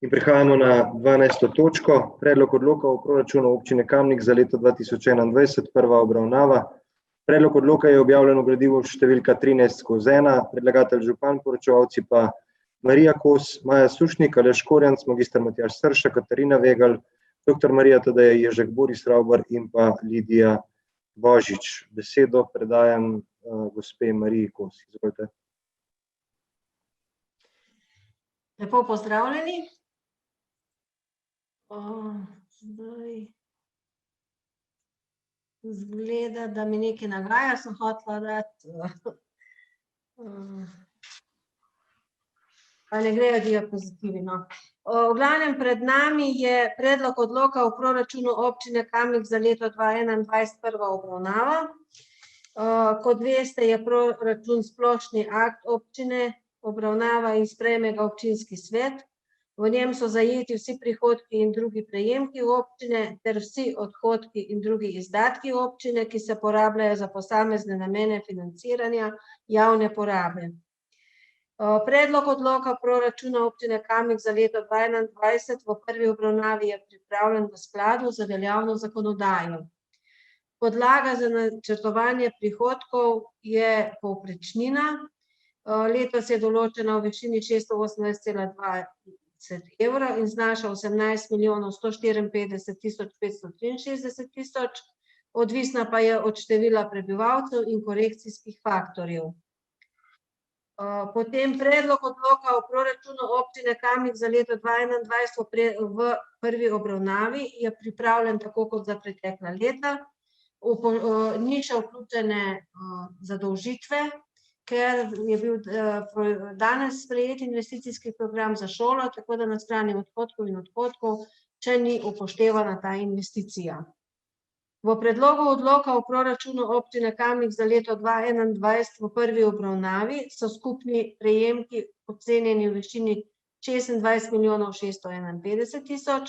In prehajamo na 12. točko, predlog odloka o proračunu občine Kamnik za leto 2021, prva obravnava. Predlog odloka je objavljen v gradivu številka 13/1, predlagatelj župan, poročevalci pa Marija Kos, Maja Sušnik, Aleš Korjanc, magister Matjaž Srša, Katarina Vegelj, dr. Marija Tadeja Ježek, Boris Ravbar in pa Lidija Božič. Besedo predajam gospe Mariji Kos. Izvolite. Lepo pozdravljeni. Zdaj izgleda, da mi nekaj nagaja, sem hotela dati. Pa ne grejo diapozitivi, no. V glavnem pred nami je predlog odloka o proračunu občine Kamnik za leto 2021, prva obravnava. Kot veste, je proračun splošni akt občine, obravnava in sprejme ga občinski svet. V njem so zajeti vsi prihodki in drugi prejemki občine ter vsi odhodki in drugi izdatki občine, ki se porabljajo za posamezne namene financiranja javne porabe. Predlog odloka proračuna občine Kamnik za leto 2021 v prvi obravnavi je pripravljen v skladu z veljavno zakonodajo. Podlaga za načrtovanje prihodkov je povprečnina. Letos je določena v višini 618,20 evra in znaša 18.154.563, odvisna pa je od števila prebivalcev in korekcijskih faktorjev. Potem predlog odloka o proračunu občine Kamnik za leto 2021 v prvi obravnavi je pripravljen tako kot za pretekla leta. Ni še vključene zadolžitve, ker je bil danes sprejet investicijski program za šolo, tako da na strani odhodkov in odhodkov še ni upoštevana ta investicija. V predlogu odloka o proračunu občine Kamnik za leto 2021 v prvi obravnavi so skupni prejemki ocenjeni v višini 26.651.000,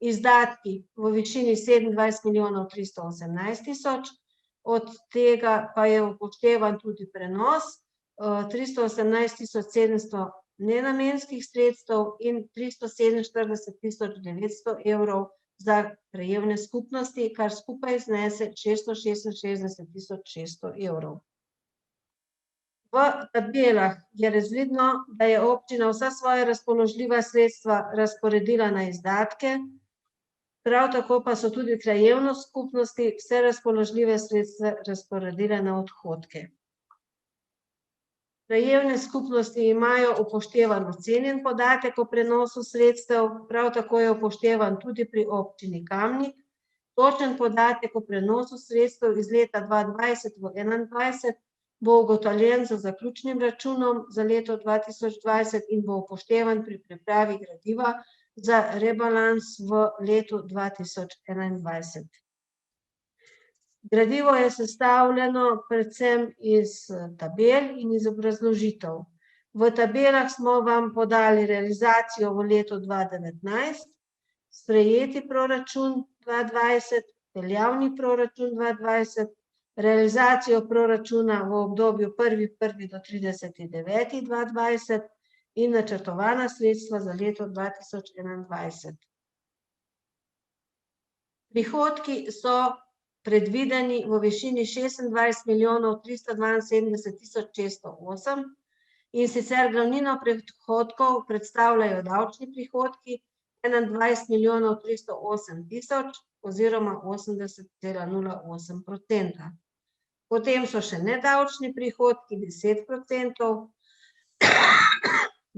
izdatki v višini 27.318.000, od tega pa je upoštevan tudi prenos 318.700 nenamenskih sredstev in 347.900 evrov za krajevne skupnosti, kar skupaj znese 666.600 evrov. V tabelah je razvidno, da je občina vsa svoja razpoložljiva sredstva razporedila na izdatke, prav tako pa so tudi krajevne skupnosti vse razpoložljive sredstva razporedile na odhodke. Krajevne skupnosti imajo upoštevan ocenjen podatek o prenosu sredstev, prav tako je upoštevan tudi pri občini Kamnik. Točen podatek o prenosu sredstev iz leta 2020 v 2021 bo ugotovljen z zaključnim računom za leto 2020 in bo upoštevan pri pripravi gradiva za rebalans v letu 2021. Gradivo je sestavljeno predvsem iz tabel in iz obrazložitev. V tabelah smo vam podali realizacijo v letu 2019, sprejeti proračun 2020, veljavni proračun 2020, realizacijo proračuna v obdobju 1.1. do 30.9.2020 in načrtovana sredstva za leto 2021. Prihodki so predvideni v višini 26.372.608 in sicer glavnino prihodkov predstavljajo davčni prihodki 21.308.000 oziroma 80,08%. Potem so še nedavčni prihodki 10%,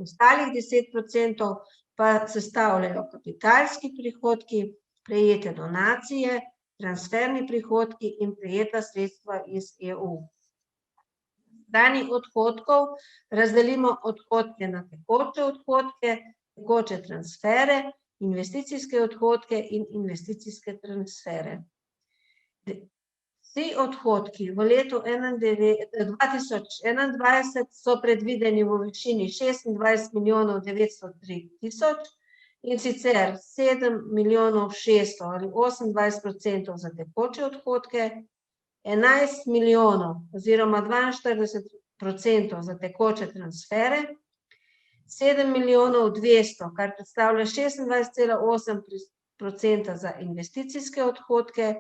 ostalih 10% pa sestavljajo kapitalski prihodki, prejete donacije, transferni prihodki in prejeta sredstva iz EU. Strani odhodkov razdelimo odhodke na tekoče odhodke, tekoče transfere, investicijske odhodke in investicijske transfere. Vsi odhodki v letu 2021 so predvideni v višini 26.903.000 in sicer 7.600.000 ali 28% za tekoče odhodke, 11 milijonov oziroma 42% za tekoče transfere, 7.200.000, kar predstavlja 26,8% za investicijske odhodke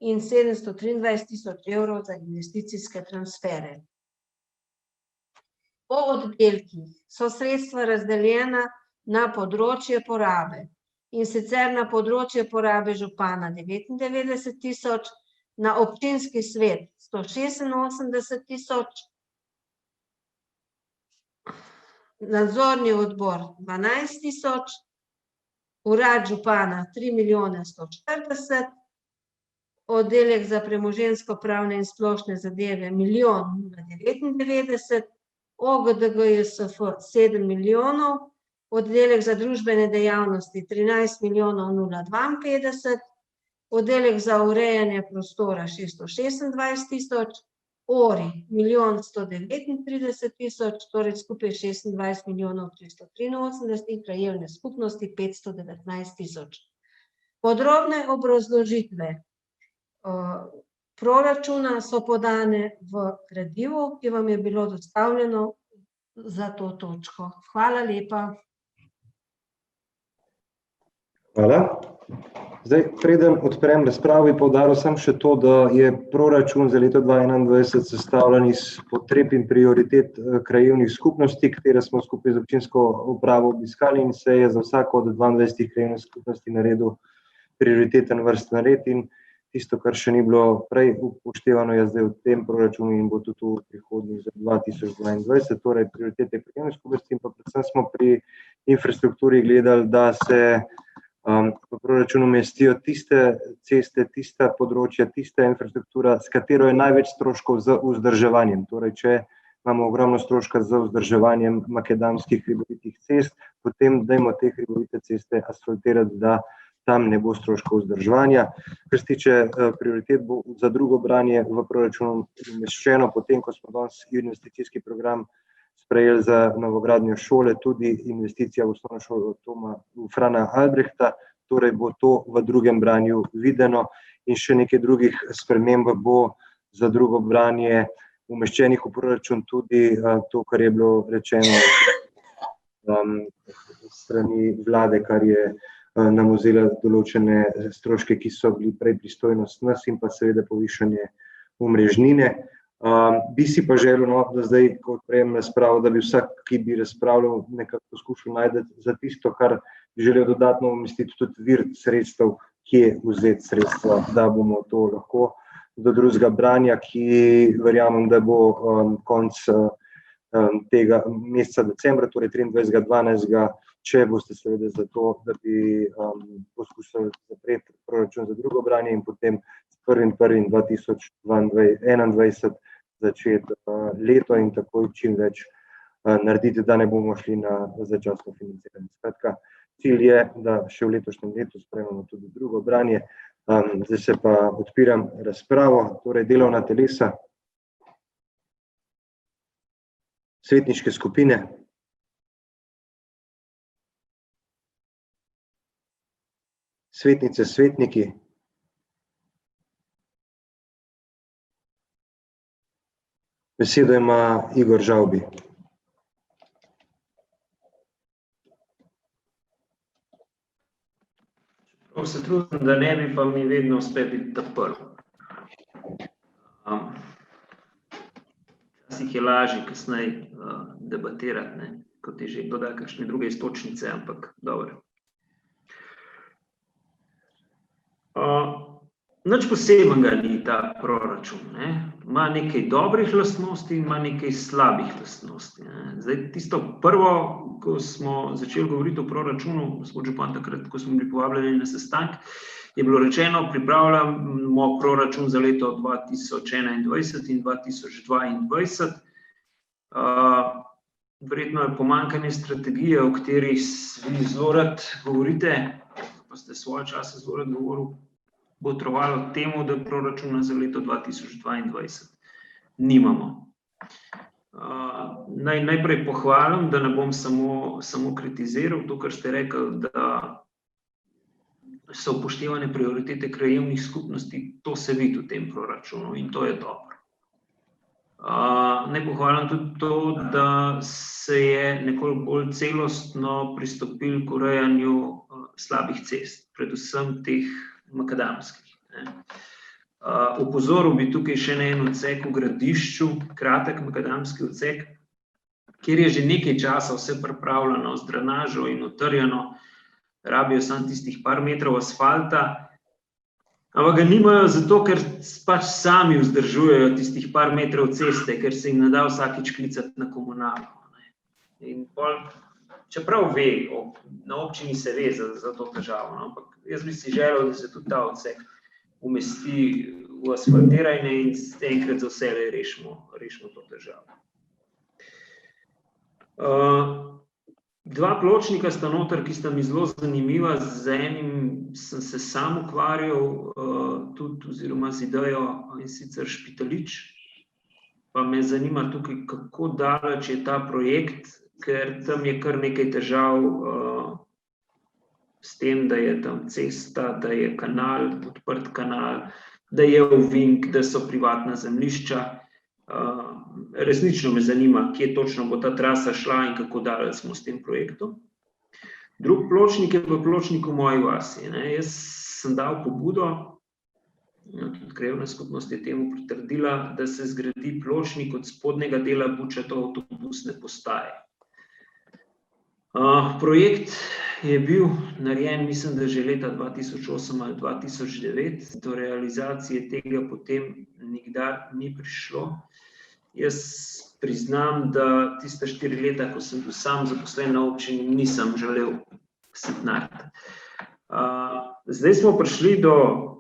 in 723.000 evrov za investicijske transfere. Po oddelkih so sredstva razdeljena na področje porabe, in sicer na področje porabe župana 99.000, na občinski svet 186.000, nadzorni odbor 12.000, urad župana 3.140.000, oddelek za premoženjsko-pravne in splošne zadeve 1.099.000, OGDGJSF 7 milijonov, oddelek za družbene dejavnosti 13.052.000, oddelek za urejanje prostora 626.000, ORI 1.139.000, torej skupaj 26.383.000 in krajevne skupnosti 519.000. Podrobne obrazložitve proračuna so podane v gradivu, ki vam je bilo dostavljeno za to točko. Hvala lepa. Hvala. Zdaj, preden odprem razpravo, bi poudaril samo še to, da je proračun za leto 2021 sestavljen iz potreb in prioritet krajevnih skupnosti, katere smo skupaj z občinsko upravo obiskali in se je za vsako od 22 krajevnih skupnosti naredil prioriteten vrstni red in tisto, kar še ni bilo prej upoštevano, je zdaj v tem proračunu in bo tudi v prihodnjih za 2022, torej prioritete krajevnih skupnosti in pa predvsem smo pri infrastrukturi gledali, da se v proračunu umestijo tiste ceste, tista področja, tista infrastruktura, s katero je največ stroškov z vzdrževanjem. Torej, če imamo ogromno stroška z vzdrževanjem makadamskih hribovitih cest, potem dajmo te hribovite ceste asfaltirati, da tam ne bo stroškov vzdrževanja. Kar se tiče prioritet, bo za drugo branje v proračunu umeščeno, potem ko smo danes investicijski program sprejeli za novogradnjo šole, tudi investicija v osnovno šolo Toma Frana Albrehta, torej bo to v drugem branju videno in še nekaj drugih sprememb bo za drugo branje umeščenih v proračun, tudi to, kar je bilo rečeno strani vlade, kar je nam vzela določene stroške, ki so bili prej pristojnost nas in pa seveda povišanje omrežnine. Bi si pa želel, da zdaj, ko odprejem razpravo, da bi vsak, ki bi razpravljal, nekako poskušal najti za tisto, kar bi želel dodatno umestiti tudi vir sredstev, kje vzeti sredstva, da bomo to lahko do drugega branja, ki verjamem, da bo konec tega meseca decembra, torej 23.12., če boste seveda za to, da bi poskušali zapreti proračun za drugo branje in potem s 1.1.2021 začeti leto in takoj čim več narediti, da ne bomo šli na začasno financiranje. Skratka, cilj je, da še v letošnjem letu sprejmemo tudi drugo branje. Zdaj se pa odpiram razpravo, torej delovna telesa, svetniške skupine. Svetnice, svetniki. Besedo ima Igor Žavbi. Se trudim, da ne bi, pa mi vedno uspe biti ta prvi. Včasih je lažje kasneje debatirati, ne, kot je že kdo da kakšne druge iztočnice, ampak dobro. Nič posebenega ni ta proračun, ne. Ima nekaj dobrih lastnosti in ima nekaj slabih lastnosti, ne. Zdaj, tisto prvo, ko smo začeli govoriti o proračunu, gospod župan, takrat, ko smo bili povabljeni na sestanek, je bilo rečeno, pripravljamo proračun za leto 2021 in 2022. Verjetno je pomanjkanje strategije, o kateri vi zelo rad govorite, pa ste svoje čase zelo rad govoril, bo trovalo temu, da proračuna za leto 2022 nimamo. Najprej pohvalim, da ne bom samo kritiziral to, kar ste rekli, da so upoštevane prioritete krajevnih skupnosti, to se vidi v tem proračunu in to je dobro. Naj pohvalim tudi to, da se je nekoliko bolj celostno pristopil k urejanju slabih cest, predvsem teh makadamskih. Opozoril bi tukaj še na en odsek v Gradišču, kratek makadamski odsek, kjer je že nekaj časa vse pripravljeno z drenažo in utrjeno, rabijo samo tistih par metrov asfalta, ampak ga nimajo zato, ker pač sami vzdržujejo tistih par metrov ceste, ker se jim ne da vsakič klicati na komunalo. In pol, čeprav ve, na občini se ve za to težavo, ampak jaz bi si želel, da se tudi ta odsek umesti v asfaltiranje in enkrat za vselej rešimo to težavo. Dva pločnika sta noter, ki sta mi zelo zanimiva, z enim sem se sam ukvarjal tudi oziroma z idejo, in sicer Špitalič, pa me zanima tukaj, kako daleč je ta projekt, ker tam je kar nekaj težav s tem, da je tam cesta, da je kanal, odprt kanal, da je ovink, da so privatna zemljišča. Resnično me zanima, kje točno bo ta trasa šla in kako daleč smo s tem projektom. Drug pločnik je pa pločnik v moji vasi. Jaz sem dal pobudo, tudi krajevna skupnost je temu pritrdila, da se zgradi pločnik od spodnjega dela Buče do avtobusne postaje. Projekt je bil narejen, mislim, da že leta 2008 ali 2009, do realizacije tega potem nikdar ni prišlo. Jaz priznam, da tiste 4 leta, ko sem bil sam zaposlen na občini, nisem želel sitnariti. Zdaj smo prišli do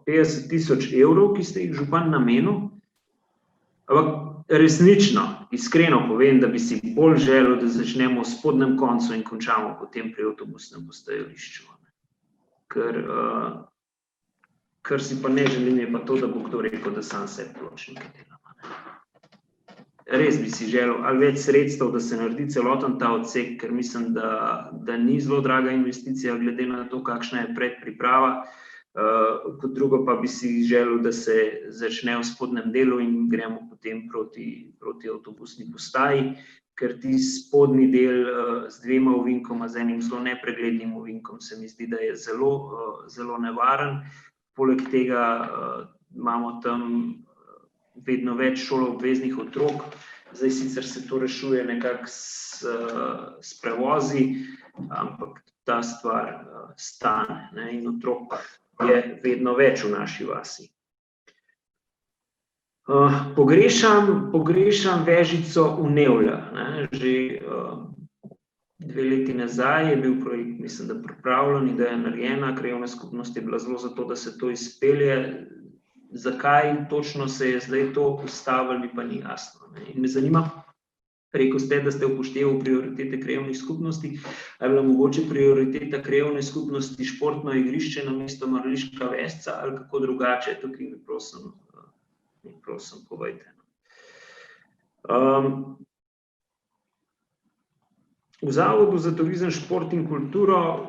50 000 evrov, ki ste jih župan namenil, ampak resnično, iskreno povem, da bi si bolj želel, da začnemo v spodnjem koncu in končamo potem pri avtobusnem postajališču. Kar si pa ne želim, je pa to, da bo kdo rekel, da sam se pločnike delam. Res bi si želel ali več sredstev, da se naredi celoten ta odsek, ker mislim, da ni zelo draga investicija, glede na to, kakšna je predpriprava. Kot drugo pa bi si želel, da se začne v spodnjem delu in gremo potem proti avtobusni postaji, ker ti spodnji del z 2 ovinkoma, z enim zelo nepreglednim ovinkom, se mi zdi, da je zelo nevaren. Poleg tega imamo tam vedno več šoloobveznih otrok, zdaj sicer se to rešuje nekako s prevozi, ampak ta stvar stane in otrok je vedno več v naši vasi. Pogrešam vežico v Nevljah. Že 2 leti nazaj je bil projekt, mislim, da pripravljen, ideja narejena, krajevna skupnost je bila zelo za to, da se to izpelje. Zakaj točno se je zdaj to ustavilo, mi pa ni jasno. In me zanima, rekel ste, da ste upoštevali prioritete krajevnih skupnosti, ali je bila mogoče prioriteta krajevne skupnosti športno igrišče namesto Marliška Vesca ali kako drugače, tukaj mi prosim povejte. V Zavodu za turizem, šport in kulturo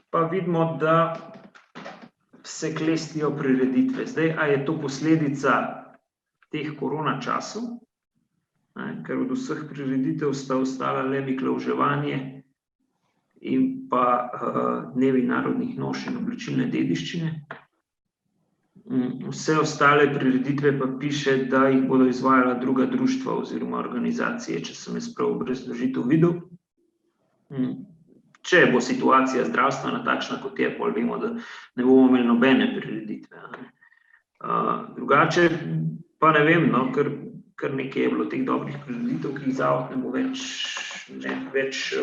pa vidimo, da se klestijo prireditve. Zdaj, a je to posledica teh korona časov, ker od vseh prireditev sta ostala le miklavževanje in pa dnevi narodnih noš in oblačilne dediščine. Vse ostale prireditve pa piše, da jih bodo izvajala druga društva oziroma organizacije, če sem jaz prav obrazložitev videl. Če bo situacija zdravstvena takšna, kot je, pol vemo, da ne bomo imeli nobene prireditve. Drugače pa ne vem, kar nekaj je bilo teh dobrih prireditev, ki jih zavod ne bo več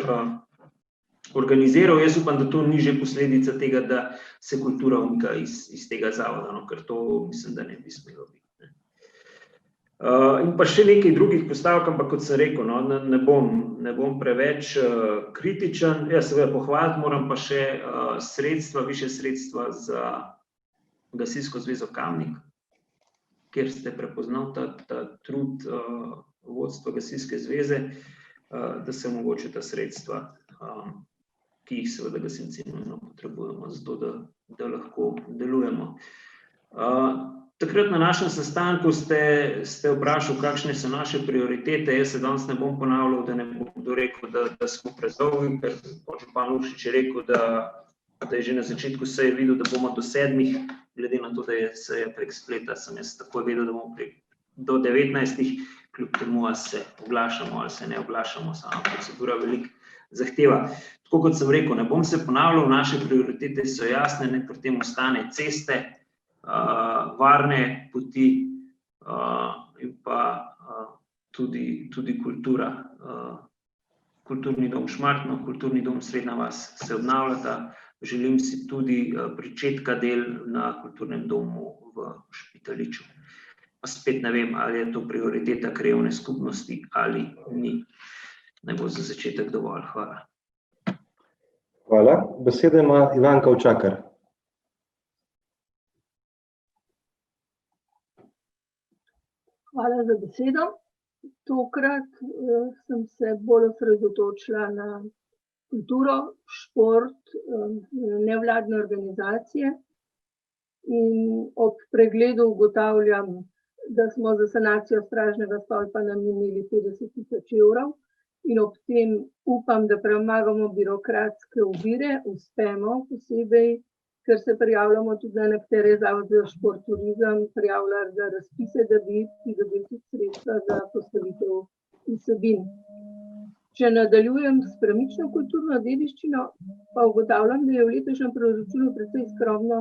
organiziral. Jaz upam, da to ni že posledica tega, da se kultura umika iz tega zavoda, ker to mislim, da ne bi smelo biti. In pa še nekaj drugih postavk, ampak kot sem rekel, ne bom preveč kritičen. Jaz seveda pohvaliti moram pa še višje sredstva za Gasilsko zvezo Kamnik, kjer ste prepoznali ta trud vodstva Gasilske zveze, da se omogoči ta sredstva, ki jih seveda gasilci nujno potrebujemo, zato da lahko delujemo. Takrat na našem sestanku ste vprašali, kakšne so naše prioritete. Jaz se danes ne bom ponavljal, da ne bom kdo rekel, da smo prezolgi, ker podžupan Lukšič je rekel, da je že na začetku seje videl, da bomo do 7, glede na to, da je seja prek spleta, sem jaz takoj vedel, da bomo do 19, kljub temu, ali se oglašamo ali se ne oglašamo, sama procedura veliko zahteva. Tako kot sem rekel, ne bom se ponavljal, naše prioritete so jasne, ne pri tem ostane ceste, varne poti in pa tudi kultura. Kulturni dom Šmartno, kulturni dom Srednja vas se obnavljata. Želim si tudi pričetka del na kulturnem domu v Špitaliču. Pa spet ne vem, ali je to prioriteta krajevne skupnosti ali ni. Naj bo za začetek dovolj. Hvala. Hvala. Besedo ima Ivanka Učakar. Hvala za besedo. Tokrat sem se bolj osredotočila na kulturo, šport, nevladne organizacije in ob pregledu ugotavljam, da smo za sanacijo stražnega stolpa namenili 50.000 evrov in ob tem upam, da premagamo birokratske ovire, uspemo posebej, ker se prijavljamo tudi na nekatere zavode za šport, turizem, prijavljali za razpise, da bi dobili tudi sredstva za postavitev vsebin. Če nadaljujem s premično kulturno dediščino, pa ugotavljam, da je v letošnjem proračunu precej skromno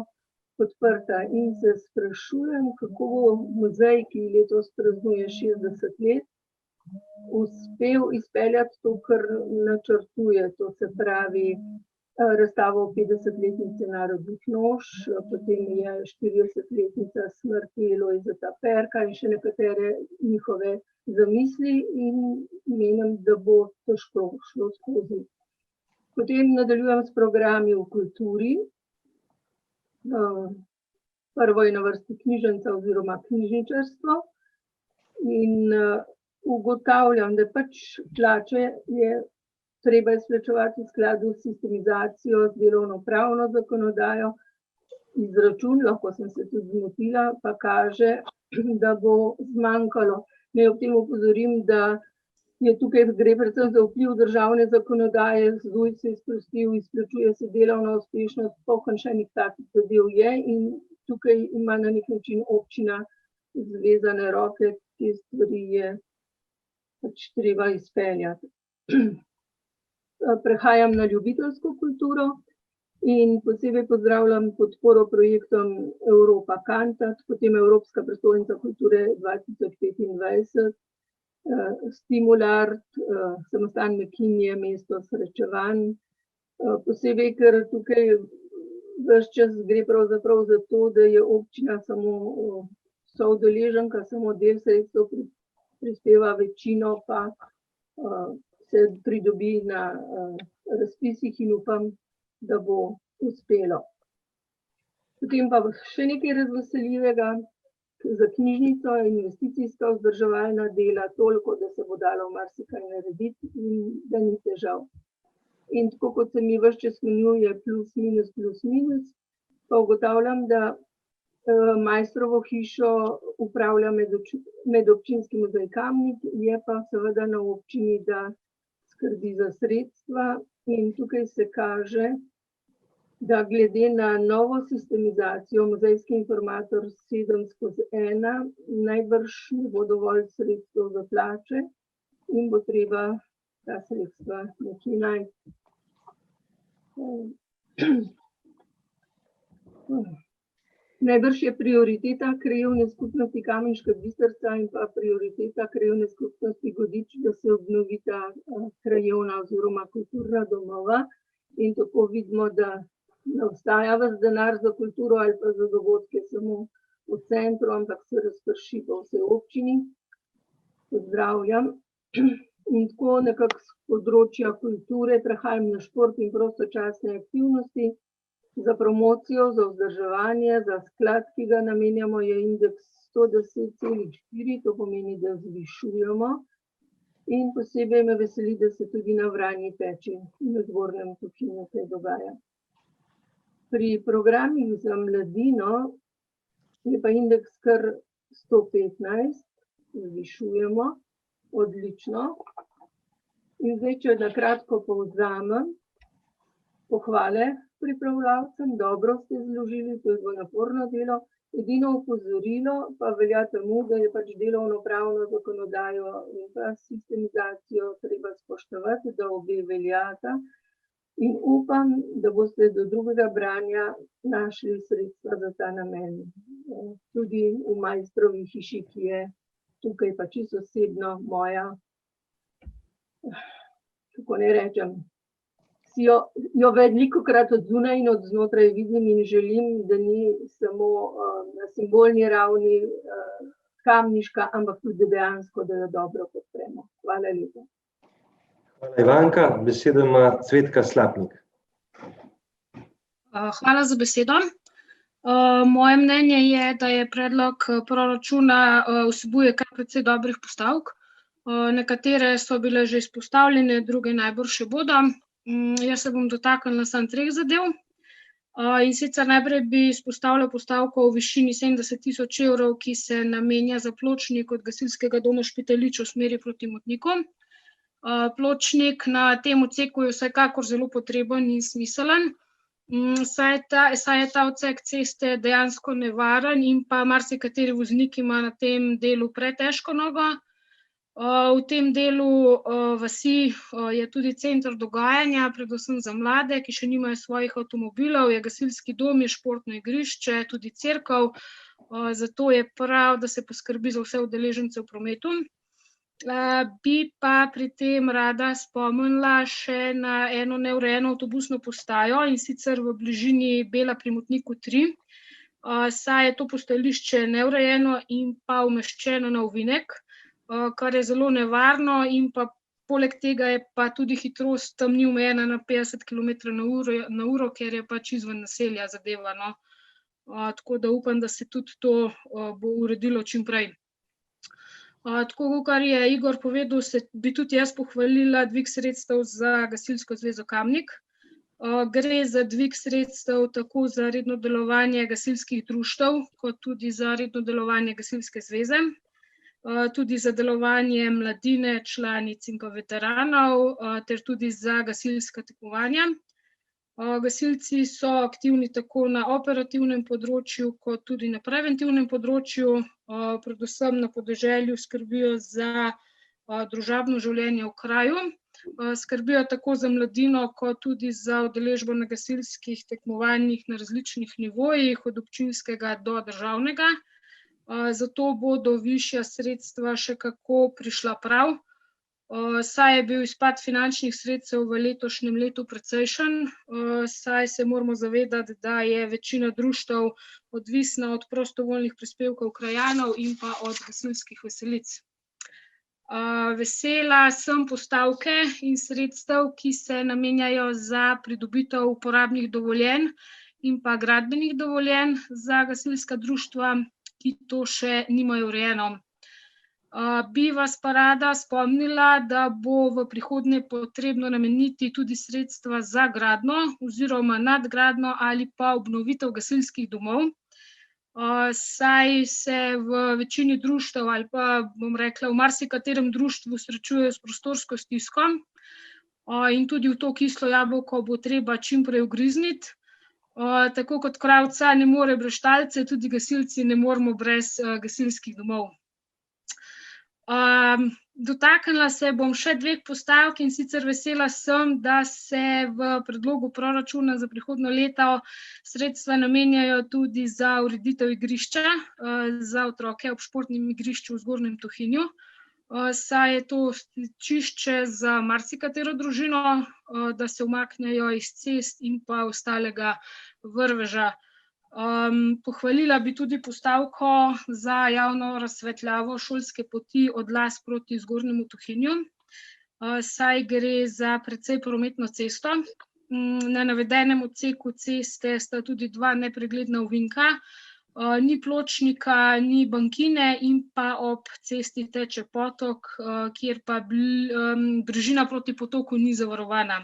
podprta in se sprašujem, kako bo muzej, ki letos praznuje 60 let, uspel izpeljati to, kar načrtuje, to se pravi razstavo o 50-letnici narodnih noš, potem je 40-letnica smrti Lojzeta Perka in še nekatere njihove zamisli in menim, da bo težko šlo skozi. Potem nadaljujem s programi v kulturi. Prvo je na vrsti knjižnica oziroma knjižničarstvo in ugotavljam, da pač plače je treba izplačevati v skladu s sistemizacijo, z delovno-pravno zakonodajo. Izračun, lahko sem se tudi zmotila, pa kaže, da bo zmanjkalo. Naj ob tem opozorim, da je tukaj gre predvsem za vpliv državne zakonodaje, ZUJF se izprostil, izplačuje se delovna uspešnost, pokončanih takih zadev je in tukaj ima na nek način občina zvezane roke, te stvari je pač treba izpeljati. Prehajam na ljubiteljsko kulturo in posebej pozdravljam podporo projektom Europa Cantat, potem Evropska prestolnica kulture 2025, Stimulart, samostan Mekinje, mesto srečevanj. Posebej, ker tukaj ves čas gre pravzaprav za to, da je občina samo soudeleženka, samo del sredstev prispeva, večino pa se pridobi na razpisih in upam, da bo uspelo. Potem pa še nekaj razveseljivega za knjižnico, investicijska vzdrževalna dela, toliko, da se bo dalo marsikaj narediti in da ni težav. In tako kot se mi ves čas menjuje plus, minus, pa ugotavljam, da Majstrovo hišo upravlja medobčinski muzej Kamnik, je pa seveda na občini, da skrbi za sredstva in tukaj se kaže, da glede na novo sistemizacijo muzejski informator 7/1 najbrž ne bo dovolj sredstev za plače in bo treba ta sredstva nekje najti. Najbrž je prioriteta krajevne skupnosti Kamenška Bistrica in pa prioriteta krajevne skupnosti Godič, da se obnovita krajevna oziroma kulturna domova in tako vidimo, da ne obstaja ves denar za kulturo ali pa za dogodke samo v centru, ampak se razprši po vsej občini. Pozdravljam. In tako nekako s področja kulture prehajam na šport in prostočasne aktivnosti. Za promocijo, za vzdrževanje, za sklad, ki ga namenjamo, je indeks 110,4, to pomeni, da zvišujemo. In posebej me veseli, da se tudi na Vranji peči in v Zgornjem tukaj nekaj dogaja. Pri programih za mladino je pa indeks kar 115, zvišujemo, odlično. In zdaj, če na kratko povzamem, pohvale pripravljavcem, dobro ste zložili, to je bilo naporno delo. Edino opozorilo pa velja temu, da je pač delovnopravno zakonodajo in pa sistemizacijo treba spoštovati, da obe veljata. In upam, da boste do drugega branja našli sredstva za ta namen. Tudi v Mojstrovi hiši, ki je tukaj pa čisto osebno moja, kako ne rečem, si jo velikokrat od zunaj in od znotraj vidim in želim, da ni samo na simbolni ravni kamniška, ampak tudi dejansko, da jo dobro podpremo. Hvala lepa. Hvala, Ivanka. Besedo ima Cvetka Slapnik. Hvala za besedo. Moje mnenje je, da je predlog proračuna vsebuje kar precej dobrih postavk. Nekatere so bile že izpostavljene, druge najbrž še bodo. Jaz se bom dotaknila samo 3 zadev. In sicer najprej bi izpostavila postavko v višini 70 000 evrov, ki se namenja za pločnik od gasilskega doma Špitalič v smeri proti Motniku. Pločnik na tem odseku je vsekakor zelo potreben in smiselen, saj je ta odsek ceste dejansko nevaren in pa marsikateri voznik ima na tem delu pretežko nogo. V tem delu vasi je tudi center dogajanja, predvsem za mlade, ki še nimajo svojih avtomobilov, je gasilski dom, je športno igrišče, tudi cerkev, zato je prav, da se poskrbi za vse udeležence v prometu. Bi pa pri tem rada spomnila še na eno neurejeno avtobusno postajo, in sicer v bližini Bela pri Motniku 3, saj je to postajališče neurejeno in pa umeščeno na ovinek, kar je zelo nevarno, in pa poleg tega je pa tudi hitrost tam ni omejena na 50 km/h, ker je pač izven naselja zadeva, no. Tako da upam, da se tudi to bo uredilo čim prej. Tako, kar je Igor povedal, bi tudi jaz pohvalila dvig sredstev za Gasilsko zvezo Kamnik. Gre za dvig sredstev tako za redno delovanje gasilskih društev, kot tudi za redno delovanje Gasilske zveze, tudi za delovanje mladine, članic in pa veteranov, ter tudi za gasilska tekmovanja. Gasilci so aktivni tako na operativnem področju, kot tudi na preventivnem področju, predvsem na podeželju skrbijo za družabno življenje v kraju, skrbijo tako za mladino, kot tudi za udeležbo na gasilskih tekmovanjih na različnih nivojih, od občinskega do državnega. Zato bodo višja sredstva še kako prišla prav, saj je bil izpad finančnih sredstev v letošnjem letu precejšen, saj se moramo zavedati, da je večina društev odvisna od prostovoljnih prispevkov krajanov in pa od gasilskih veselic. Vesela sem postavke in sredstev, ki se namenjajo za pridobitev uporabnih dovoljenj in pa gradbenih dovoljenj za gasilska društva, ki to še nimajo urejeno. Bi vas pa rada spomnila, da bo v prihodnje potrebno nameniti tudi sredstva za gradnjo oziroma nadgradnjo ali pa obnovitev gasilskih domov, saj se v večini društev ali pa, bom rekla, v marsikaterem društvu srečujejo s prostorsko stisko, in tudi v to kislo jabolko bo treba čim prej ugrizniti. Tako kot kravca ne more brez štalce, tudi gasilci ne moremo brez gasilskih domov. Dotaknila se bom še 2 postavk, in sicer vesela sem, da se v predlogu proračuna za prihodnje leto sredstva namenjajo tudi za ureditev igrišča za otroke ob športnem igrišču v Zgornjem Tuhinju, saj je to stičišče za marsikatero družino, da se umaknejo iz cest in pa ostalega vrveža. Pohvalila bi tudi postavko za javno razsvetljavo šolske poti od Las proti Zgornjemu Tuhinju, saj gre za precej prometno cesto. Na navedenem odseku ceste sta tudi 2 nepregledna ovinka, ni pločnika, ni bankine in pa ob cesti teče potok, kjer pa bližina proti potoku ni zavarovana.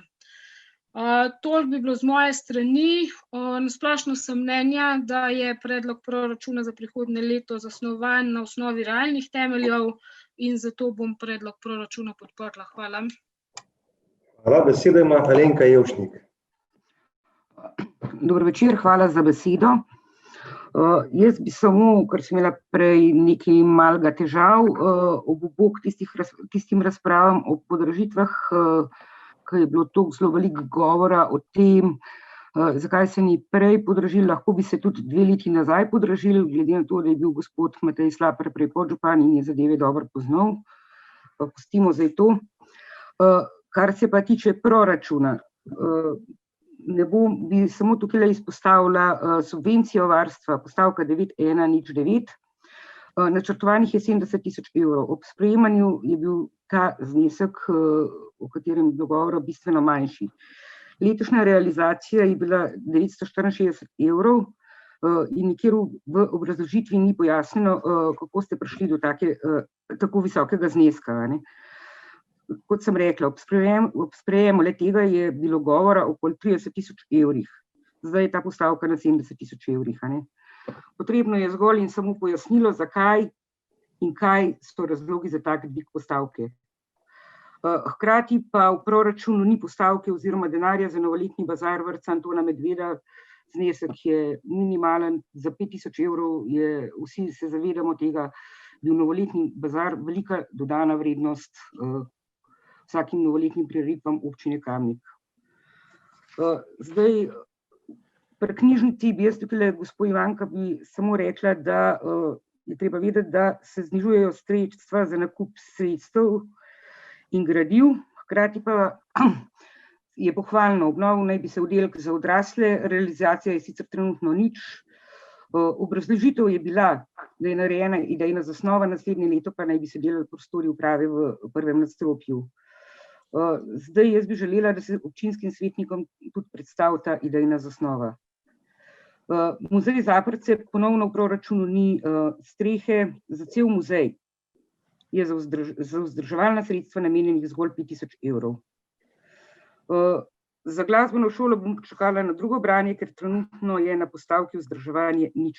Toliko bi bilo z moje strani. Na splošno sem mnenja, da je predlog proračuna za prihodnje leto zasnovan na osnovi realnih temeljev in zato bom predlog proračuna podprla. Hvala. Hvala, besedo ima Alenka Jevšnik. Dober večer, hvala za besedo. Jaz bi samo, ker sem imela prej nekaj malega težav, ob bok tistim razpravam o podražitvah, ko je bilo toliko zelo veliko govora o tem, zakaj se ni prej podražili, lahko bi se tudi 2 leti nazaj podražili, glede na to, da je bil gospod Matej Slaper prej podžupan in je zadeve dobro poznal. Pa pustimo zdaj to. Kar se pa tiče proračuna, bi samo tukaj izpostavila subvencijo varstva, postavka 9109, načrtovanih je 70 000 evrov. Ob sprejemanju je bil ta znesek, o katerem je bilo govora, bistveno manjši. Letošnja realizacija je bila 964 evrov in nikjer v obrazložitvi ni pojasnjeno, kako ste prišli do tako visokega zneska. Kot sem rekla, ob sprejemu le-tega je bilo govora okoli 30 000 evrih. Zdaj je ta postavka na 70 000 evrih. Potrebno je zgolj in samo pojasnilo, zakaj in kaj so razlogi za tak dvig postavke. Hkrati pa v proračunu ni postavke oziroma denarja za novoletni bazar vrtca Antona Medveda. Znesek je minimalen, za 5000 evrov je, vsi se zavedamo tega, bil novoletni bazar velika dodana vrednost vsakim novoletnim prireditvam občine Kamnik. Zdaj, pri knjižnici bi jaz tukaj, gospod Ivanka, bi samo rekla, da je treba vedeti, da se znižujejo sredstva za nakup sredstev in gradiv, hkrati pa je pohvalno, obnovil naj bi se oddelek za odrasle, realizacija je sicer trenutno nič. Obrazložitev je bila, da je narejena idejna zasnova, naslednje leto pa naj bi se delali prostori uprave v prvem nadstropju. Zdaj jaz bi želela, da se občinskim svetnikom tudi predstavi ta idejna zasnova. Muzej Zaprce ponovno v proračunu ni, strehe za cel muzej je za vzdrževalna sredstva namenjenih zgolj 5000 evrov. Za glasbeno šolo bom počakala na drugo branje, ker trenutno je na postavki vzdrževanje 0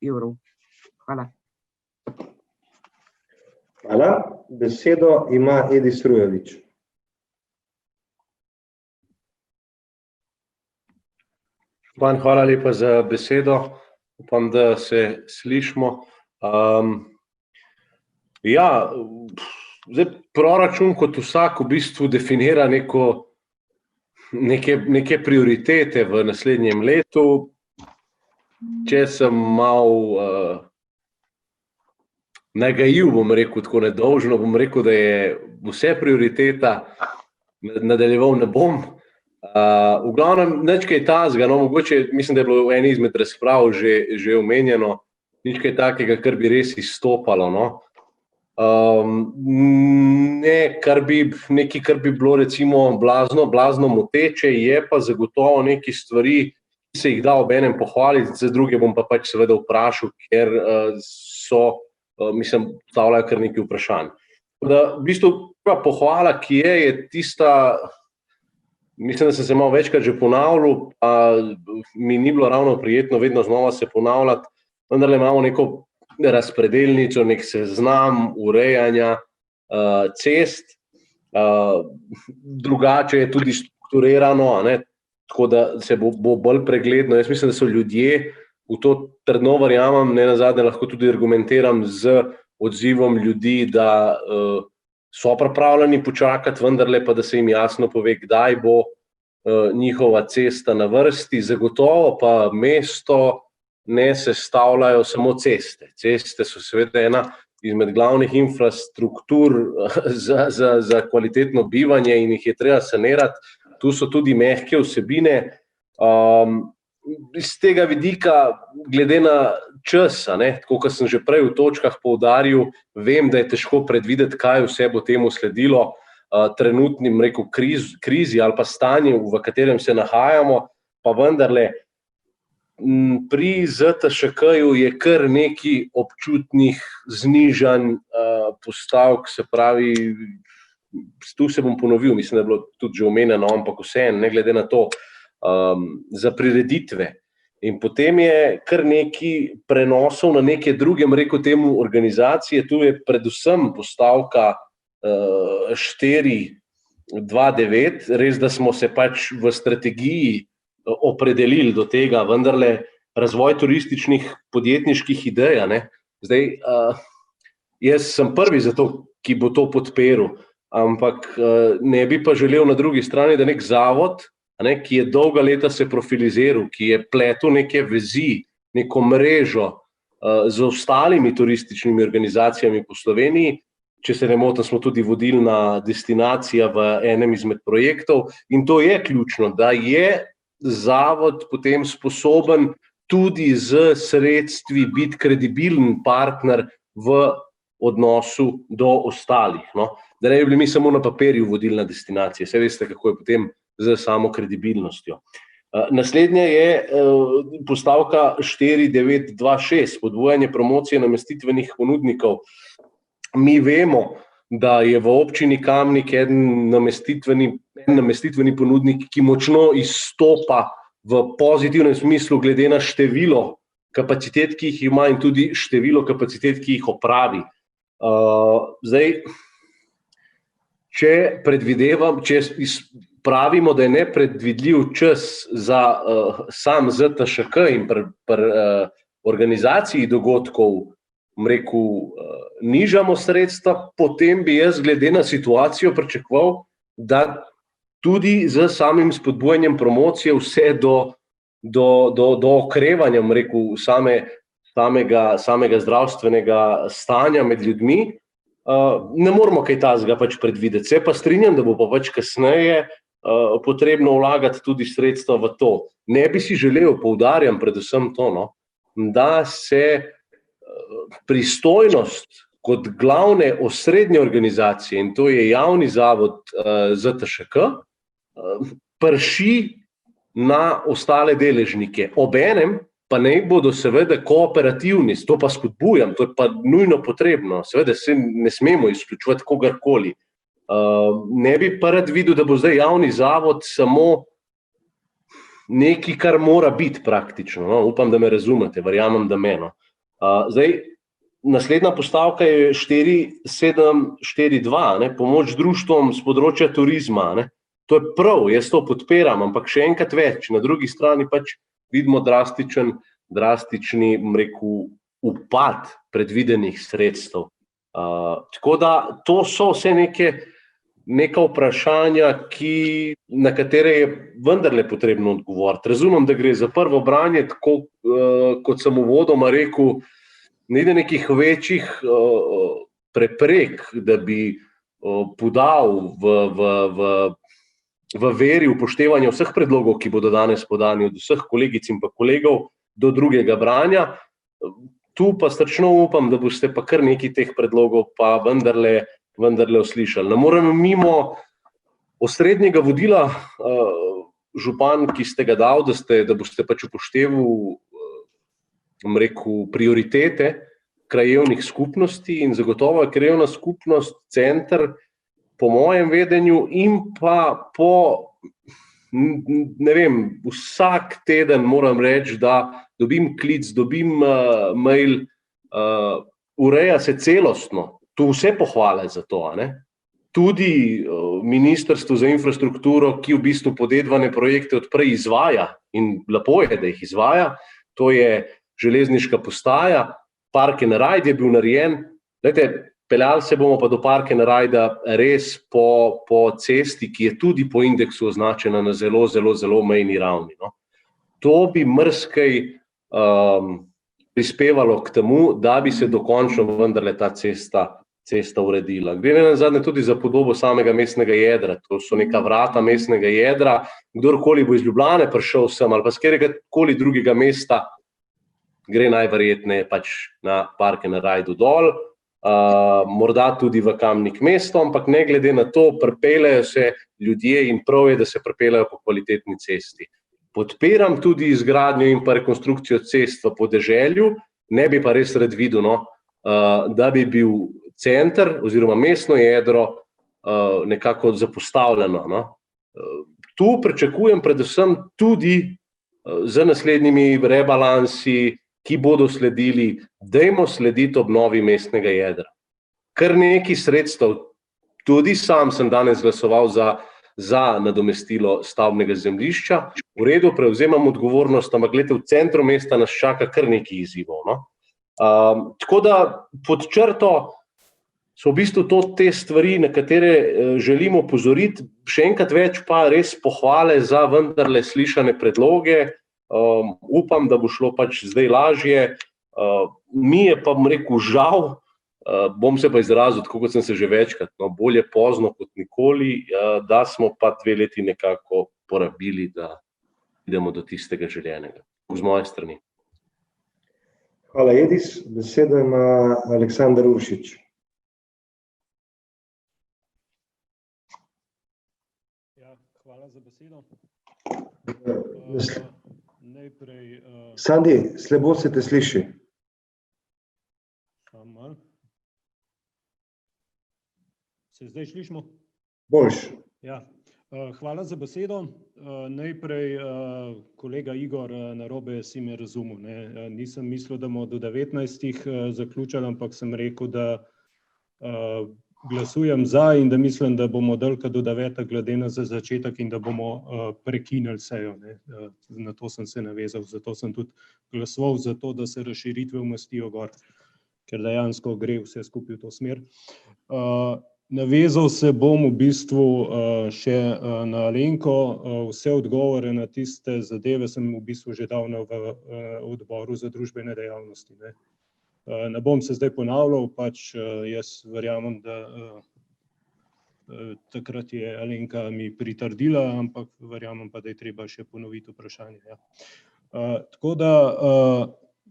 evrov. Hvala. Hvala. Besedo ima Edi Strujović. Hvala lepa za besedo. Upam, da se slišimo. Zdaj, proračun kot vsak v bistvu definira neke prioritete v naslednjem letu. Če sem malo nagajiv, bom rekel tako nedolžno, bom rekel, da je vse prioriteta, nadaljeval ne bom. V glavnem, nič kaj tazga, mogoče mislim, da je bilo v eni izmed razprav že omenjeno, nič kaj takega, kar bi res izstopalo. Nekaj, kar bi bilo recimo blazno moteče, je pa zagotovo nekaj stvari, ki se jih da obenem pohvaliti, za druge bom pa pač seveda vprašal, ker postavljajo kar nekaj vprašanj. V bistvu prva pohvala, ki je tista, mislim, da sem se malo večkrat že ponavljal, pa mi ni bilo ravno prijetno vedno znova se ponavljati, vendarle imamo neko razpredelnico, nek seznam urejanja cest, drugače je tudi strukturirano, tako da se bo bolj pregledno. Jaz mislim, da so ljudje, v to trdno verjamem, nenazadnje lahko tudi argumentiram z odzivom ljudi, da so pripravljeni počakati, vendarle pa, da se jim jasno pove, kdaj bo njihova cesta na vrsti. Zagotovo pa mesto ne sestavljajo samo ceste. Ceste so seveda ena izmed glavnih infrastruktur za kvalitetno bivanje in jih je treba sanirati. Tu so tudi mehke vsebine. Iz tega vidika, glede na čas, tako kot sem že prej v točkah poudaril, vem, da je težko predvideti, kaj vse bo temu sledilo, trenutnim krizi ali pa stanju, v katerem se nahajamo, pa vendarle pri ZTŠK-ju je kar nekaj občutnih znižanj postavk, se pravi, tu se bom ponovil, mislim, da je bilo tudi že omenjeno, ampak vseeno, ne glede na to, za prireditve. In potem je kar nekaj prenosov na neke druge, rekel temu, organizacije. Tu je predvsem postavka 4.2.9, res, da smo se pač v strategiji opredelili do tega, vendarle razvoj turističnih podjetniških idej, ne. Zdaj, jaz sem prvi za to, ki bo to podprl, ampak ne bi pa želel na drugi strani, da nek zavod, ne, ki je dolga leta se profiliziral, ki je pletel neke vezi, neko mrežo z ostalimi turističnimi organizacijami po Sloveniji, če se ne motim, smo tudi vodilna destinacija v enem izmed projektov, in to je ključno, da je zavod potem sposoben tudi z sredstvi biti kredibilen partner v odnosu do ostalih, no. Da ne bi bili mi samo na papirju vodilna destinacija, saj veste, kako je potem z samo kredibilnostjo. Naslednja je postavka 4.9.2.6, spodbujanje promocije namestitvenih ponudnikov. Mi vemo, da je v občini Kamnik en namestitveni ponudnik, ki močno izstopa v pozitivnem smislu glede na število kapacitet, ki jih ima, in tudi število kapacitet, ki jih opravi. Zdaj, če pravimo, da je nepredvidljiv čas za sam ZTŠK in organizaciji dogodkov, nižamo sredstva, potem bi jaz glede na situacijo pričakoval, da tudi z samim spodbujanjem promocije vse do okrevanja, samega zdravstvenega stanja med ljudmi, ne moramo kaj takega pač predvideti. Se pa strinjam, da bo pa pač kasneje potrebno vlagati tudi sredstva v to. Ne bi si želel, poudarjam predvsem to, no, da se pristojnost kot glavne osrednje organizacije, in to je javni zavod ZTŠK, prši na ostale deležnike. Obenem pa naj bodo seveda kooperativni, to pa spodbujam, to je pa nujno potrebno, seveda se ne smemo izključevati kogarkoli. Ne bi pa rad videl, da bo zdaj javni zavod samo nekaj, kar mora biti praktično, no? Upam, da me razumete, verjamem, da me, no. Zdaj, naslednja postavka je 4.7.4.2, ne, pomoč društvom z področja turizma, ne. To je prav, jaz to podpiram, ampak še enkrat več, na drugi strani pač vidimo drastični, upad predvidenih sredstev. Tako da to so vse neka vprašanja, na katere je vendarle potrebno odgovoriti. Razumem, da gre za prvo branje, tako kot sem uvodoma rekel, ni nekih večjih preprek, da bi podal v veri upoštevanja vseh predlogov, ki bodo danes podani od vseh kolegic in pa kolegov do drugega branja. Tu pa strašno upam, da boste pa kar nekaj teh predlogov pa vendarle uslišali. Ne moremo mimo osrednjega vodila, župan, ki ste ga dal, da boste pač upoštevali prioritete krajevnih skupnosti, in zagotovo je krajevna skupnost center, po mojem vedenju, in pa vsak teden moram reči, da dobim klic, dobim mail, ureja se celostno, tu vse pohvale za to, ne? Tudi Ministrstvo za infrastrukturo, ki v bistvu podedvane projekte odprej izvaja, in lepo je, da jih izvaja, to je železniška postaja, Park and Ride je bil narejen. Glejte, peljali se bomo pa do Park and Ride res po cesti, ki je tudi po indeksu označena na zelo, zelo, zelo mejni ravni, no. To bi marsikaj prispevalo k temu, da bi se dokončno vendarle ta cesta uredila. Gre nazadnje tudi za podobo samega mestnega jedra, to so neka vrata mestnega jedra, kdorkoli bo iz Ljubljane prišel sem ali pa s kateregakoli drugega mesta, gre najverjetneje pač na Park and Ride dol, morda tudi v Kamnik mesto, ampak ne glede na to, pripeljejo se ljudje in prav je, da se pripeljejo po kvalitetni cesti. Podpiram tudi izgradnjo in pa rekonstrukcijo cest v podeželju, ne bi pa res rad videl, no, da bi bil center oziroma mestno jedro nekako zapostavljeno, no. Tu pričakujem predvsem tudi z naslednjimi rebalansi, ki bodo sledili, dajmo slediti obnovi mestnega jedra. Kar nekaj sredstev, tudi sam sem danes glasoval za nadomestilo stavbnega zemljišča, v redu, prevzemam odgovornost, ampak glede, v centru mesta nas čaka kar nekaj izzivov, no. Tako da pod črto so v bistvu te stvari, na katere želimo opozoriti, še enkrat več pa res pohvale za vendarle slišane predloge. Upam, da bo šlo pač zdaj lažje. Mi je pa, bom rekel, žal, bom se pa izrazil, tako kot sem se že večkrat, no, bolje pozno kot nikoli, da smo pa 2 leti nekako porabili, da idemo do tistega željenega. Z moje strani. Hvala, Edis. Besedo ima Aleksander Uršič. Hvala za besedo. Sandi, slabo se te sliši. Se zdaj slišimo? Boljš. Ja. Hvala za besedo. Najprej, kolega Igor, narobe si me razumel, ne. Nisem mislil, da bomo do 19 zaključili, ampak sem rekel, da glasujem za in da mislim, da bomo dalj do 9 glede na začetek in da bomo prekinili sejo, ne. Na to sem se navezal, zato sem tudi glasoval za to, da se razširitve umestijo gor, ker dejansko gre vse skupaj v to smer. Navezal se bom v bistvu še na Alenko, vse odgovore na tiste zadeve sem v bistvu že dal v odboru za družbene dejavnosti, ne. Ne bom se zdaj ponavljal, pač jaz verjamem, da takrat je Alenka mi pritrdila, ampak verjamem pa, da je treba še ponoviti vprašanje, ja. Tako da,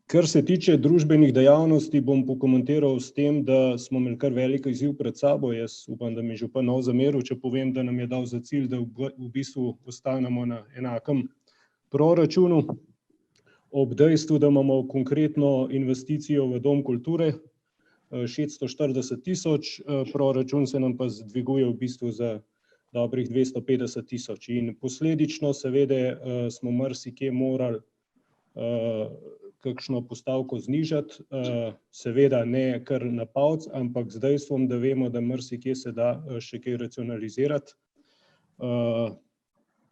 kar se tiče družbenih dejavnosti, bom pokomentiral s tem, da smo imeli kar velik izziv pred sabo. Jaz upam, da mi župan ne bo zameril, če povem, da nam je dal za cilj, da v bistvu ostanemo na enakem proračunu. Ob dejstvu, da imamo konkretno investicijo v Dom kulture, 640 000, proračun se nam pa dviguje v bistvu za dobrih 250 000. In posledično seveda smo marsikje morali kakšno postavko znižati, seveda ne kar na palec, ampak z dejstvom, da vemo, da marsikje se da še kaj racionalizirati.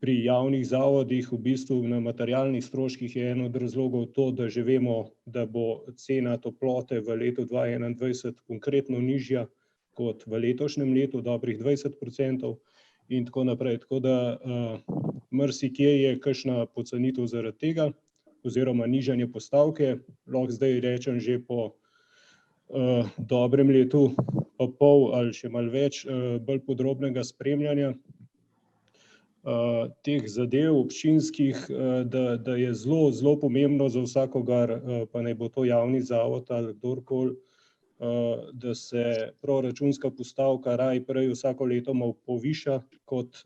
Pri javnih zavodih v bistvu na materialnih stroških je en od razlogov to, da že vemo, da bo cena toplote v letu 2021 konkretno nižja kot v letošnjem letu, dobrih 20% in tako naprej. Tako da marsikje je kakšna pocenitev zaradi tega oziroma nižanje postavke. Lahko zdaj rečem že po dobrem letu pa pol ali še malo več bolj podrobnega spremljanja teh zadev občinskih, da je zelo pomembno za vsakogar, pa naj bo to javni zavod ali kdorkoli, da se proračunska postavka raje prej vsako leto malo poviša kot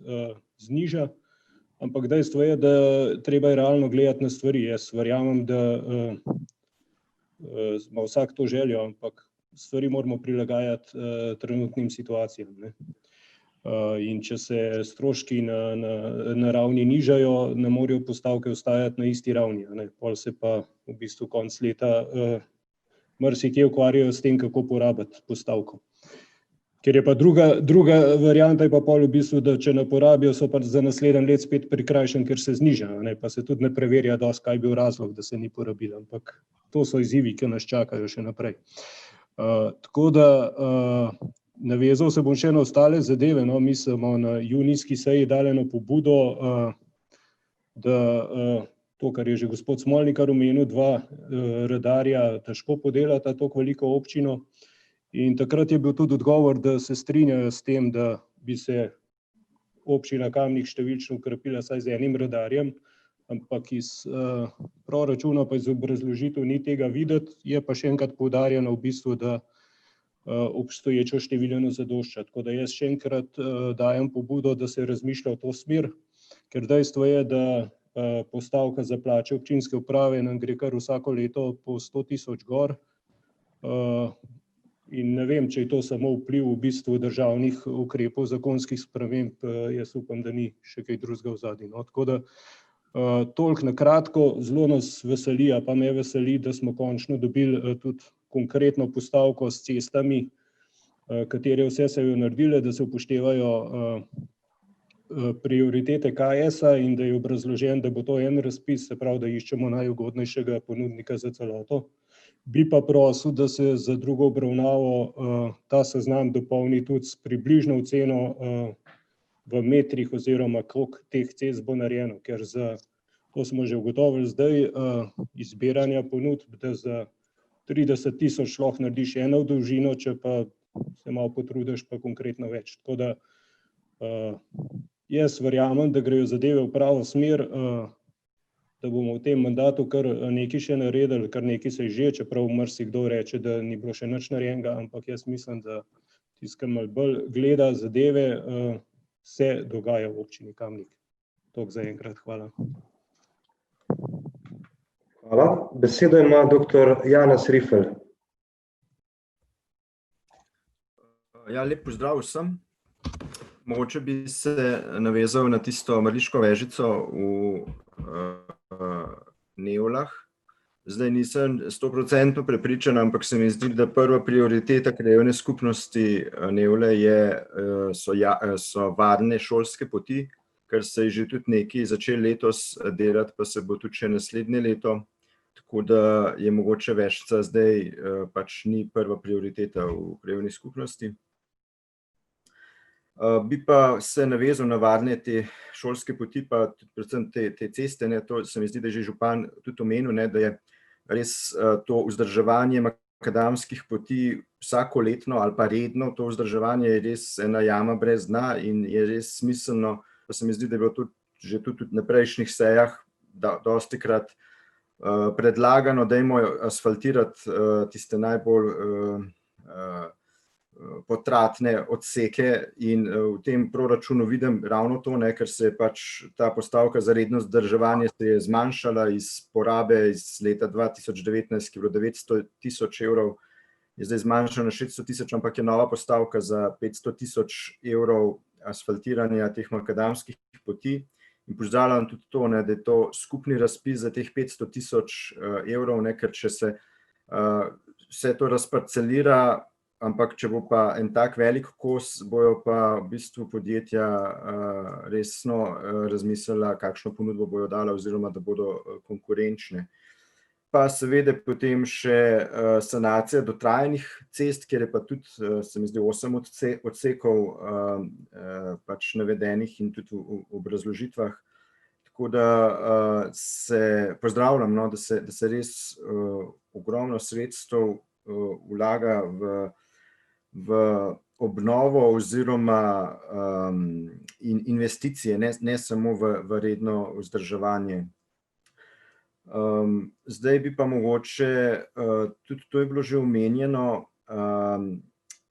zniža. Ampak dejstvo je, da treba je realno gledati na stvari. Jaz verjamem, da ima vsak to željo, ampak stvari moramo prilagajati trenutnim situacijam, ne. In če se stroški na ravni nižajo, ne morejo postavke ostajati na isti ravni, ne. Pol se pa v bistvu konec leta marsikje ukvarjajo s tem, kako porabiti postavko. Ker je pa druga varianta je pa pol v bistvu, da če ne porabijo, so pa za naslednji let spet prikrajšani, ker se zniža, ne. Pa se tudi ne preverja dosti, kaj je bil razlog, da se ni porabilo, ampak to so izzivi, ki nas čakajo še naprej. Tako da navezal se bom še na ostale zadeve, no. Mi smo na junijski seji dali eno pobudo, da to, kar je že gospod Smolnikar omenil, 2 redarja težko podelata toliko veliko občino. In takrat je bil tudi odgovor, da se strinjajo s tem, da bi se občina Kamnik številčno okrepila vsaj z enim redarjem, ampak iz proračuna pa iz obrazložitev ni tega videti, je pa še enkrat poudarjeno v bistvu, da obstoječo število ne zadošča. Tako da jaz še enkrat dajem pobudo, da se razmišlja v to smer, ker dejstvo je, da postavka za plače občinske uprave nam gre kar vsako leto po 100 000 gor. In ne vem, če je to samo vpliv v bistvu državnih ukrepov, zakonskih sprememb, jaz upam, da ni še kaj drugega v zadnji. No. Tako da toliko na kratko, zelo nas veseli, pa me veseli, da smo končno dobili tudi konkretno postavko s cestami, katere vse se jo naredile, da se upoštevajo prioritete KS-a in da je obrazložen, da bo to en razpis, se pravi, da iščemo najugodnejšega ponudnika za celoto. Bi pa prosil, da se za drugo obravnavo ta seznam dopolni tudi s približno oceno v metrih oziroma koliko teh cest bo narejeno, ker to smo že ugotovili zdaj iz zbiranja ponudb, da za 30 000 lahko narediš eno dolžino, če pa se malo potrudiš, pa konkretno več. Tako da jaz verjamem, da grejo zadeve v pravo smer, da bomo v tem mandatu kar nekaj še naredili, kar nekaj se je že, čeprav marsikdo reče, da ni bilo še nič narejenega, ampak jaz mislim, da tisti, ki malo bolj gleda zadeve, se dogaja v občini Kamnik. Toliko za enkrat, hvala. Hvala. Besedo ima dr. Janez Rifel. Ja, lep pozdrav vsem. Mogoče bi se navezal na tisto mrliško vežico v Nevolah. Zdaj nisem 100% prepričan, ampak se mi zdi, da prva prioriteta krajevne skupnosti Nevole so varne šolske poti, ker se je že tudi nekaj začel letos delati, pa se bo tudi še naslednje leto. Tako da je mogoče Vežica zdaj pač ni prva prioriteta v krajevni skupnosti. Bi pa se navezal na varne te šolske poti, pa predvsem te ceste, to se mi zdi, da je že župan tudi omenil, da je res to vzdrževanje makadamskih poti vsakoletno ali pa redno, to vzdrževanje je res ena jama brez dna in je res smiselno, pa se mi zdi, da je bilo že tudi na prejšnjih sejah dostikrat predlagano, dajmo asfaltirati tiste najbolj potratne odseke in v tem proračunu vidim ravno to, ker se je pač ta postavka za redno vzdrževanje se je zmanjšala iz porabe iz leta 2019, ki je bilo 900 000 evrov, je zdaj zmanjšala na 600 000, ampak je nova postavka za 500 000 evrov asfaltiranja teh makadamskih poti. In pozdravljam tudi to, da je to skupni razpis za teh 500 000 evrov, ker če se vse to razparcelira, ampak če bo pa en tak velik kos, bojo pa v bistvu podjetja resno razmislila, kakšno ponudbo bojo dala oziroma da bodo konkurenčne. Pa seveda potem še sanacija dotrajanih cest, kjer je pa tudi, se mi zdi, 8 odsekov pač navedenih in tudi v obrazložitvah. Tako da se pozdravljam, da se res ogromno sredstev vlaga v obnovo oziroma investicije, ne samo v redno vzdrževanje. Zdaj bi pa mogoče, tudi to je bilo že omenjeno,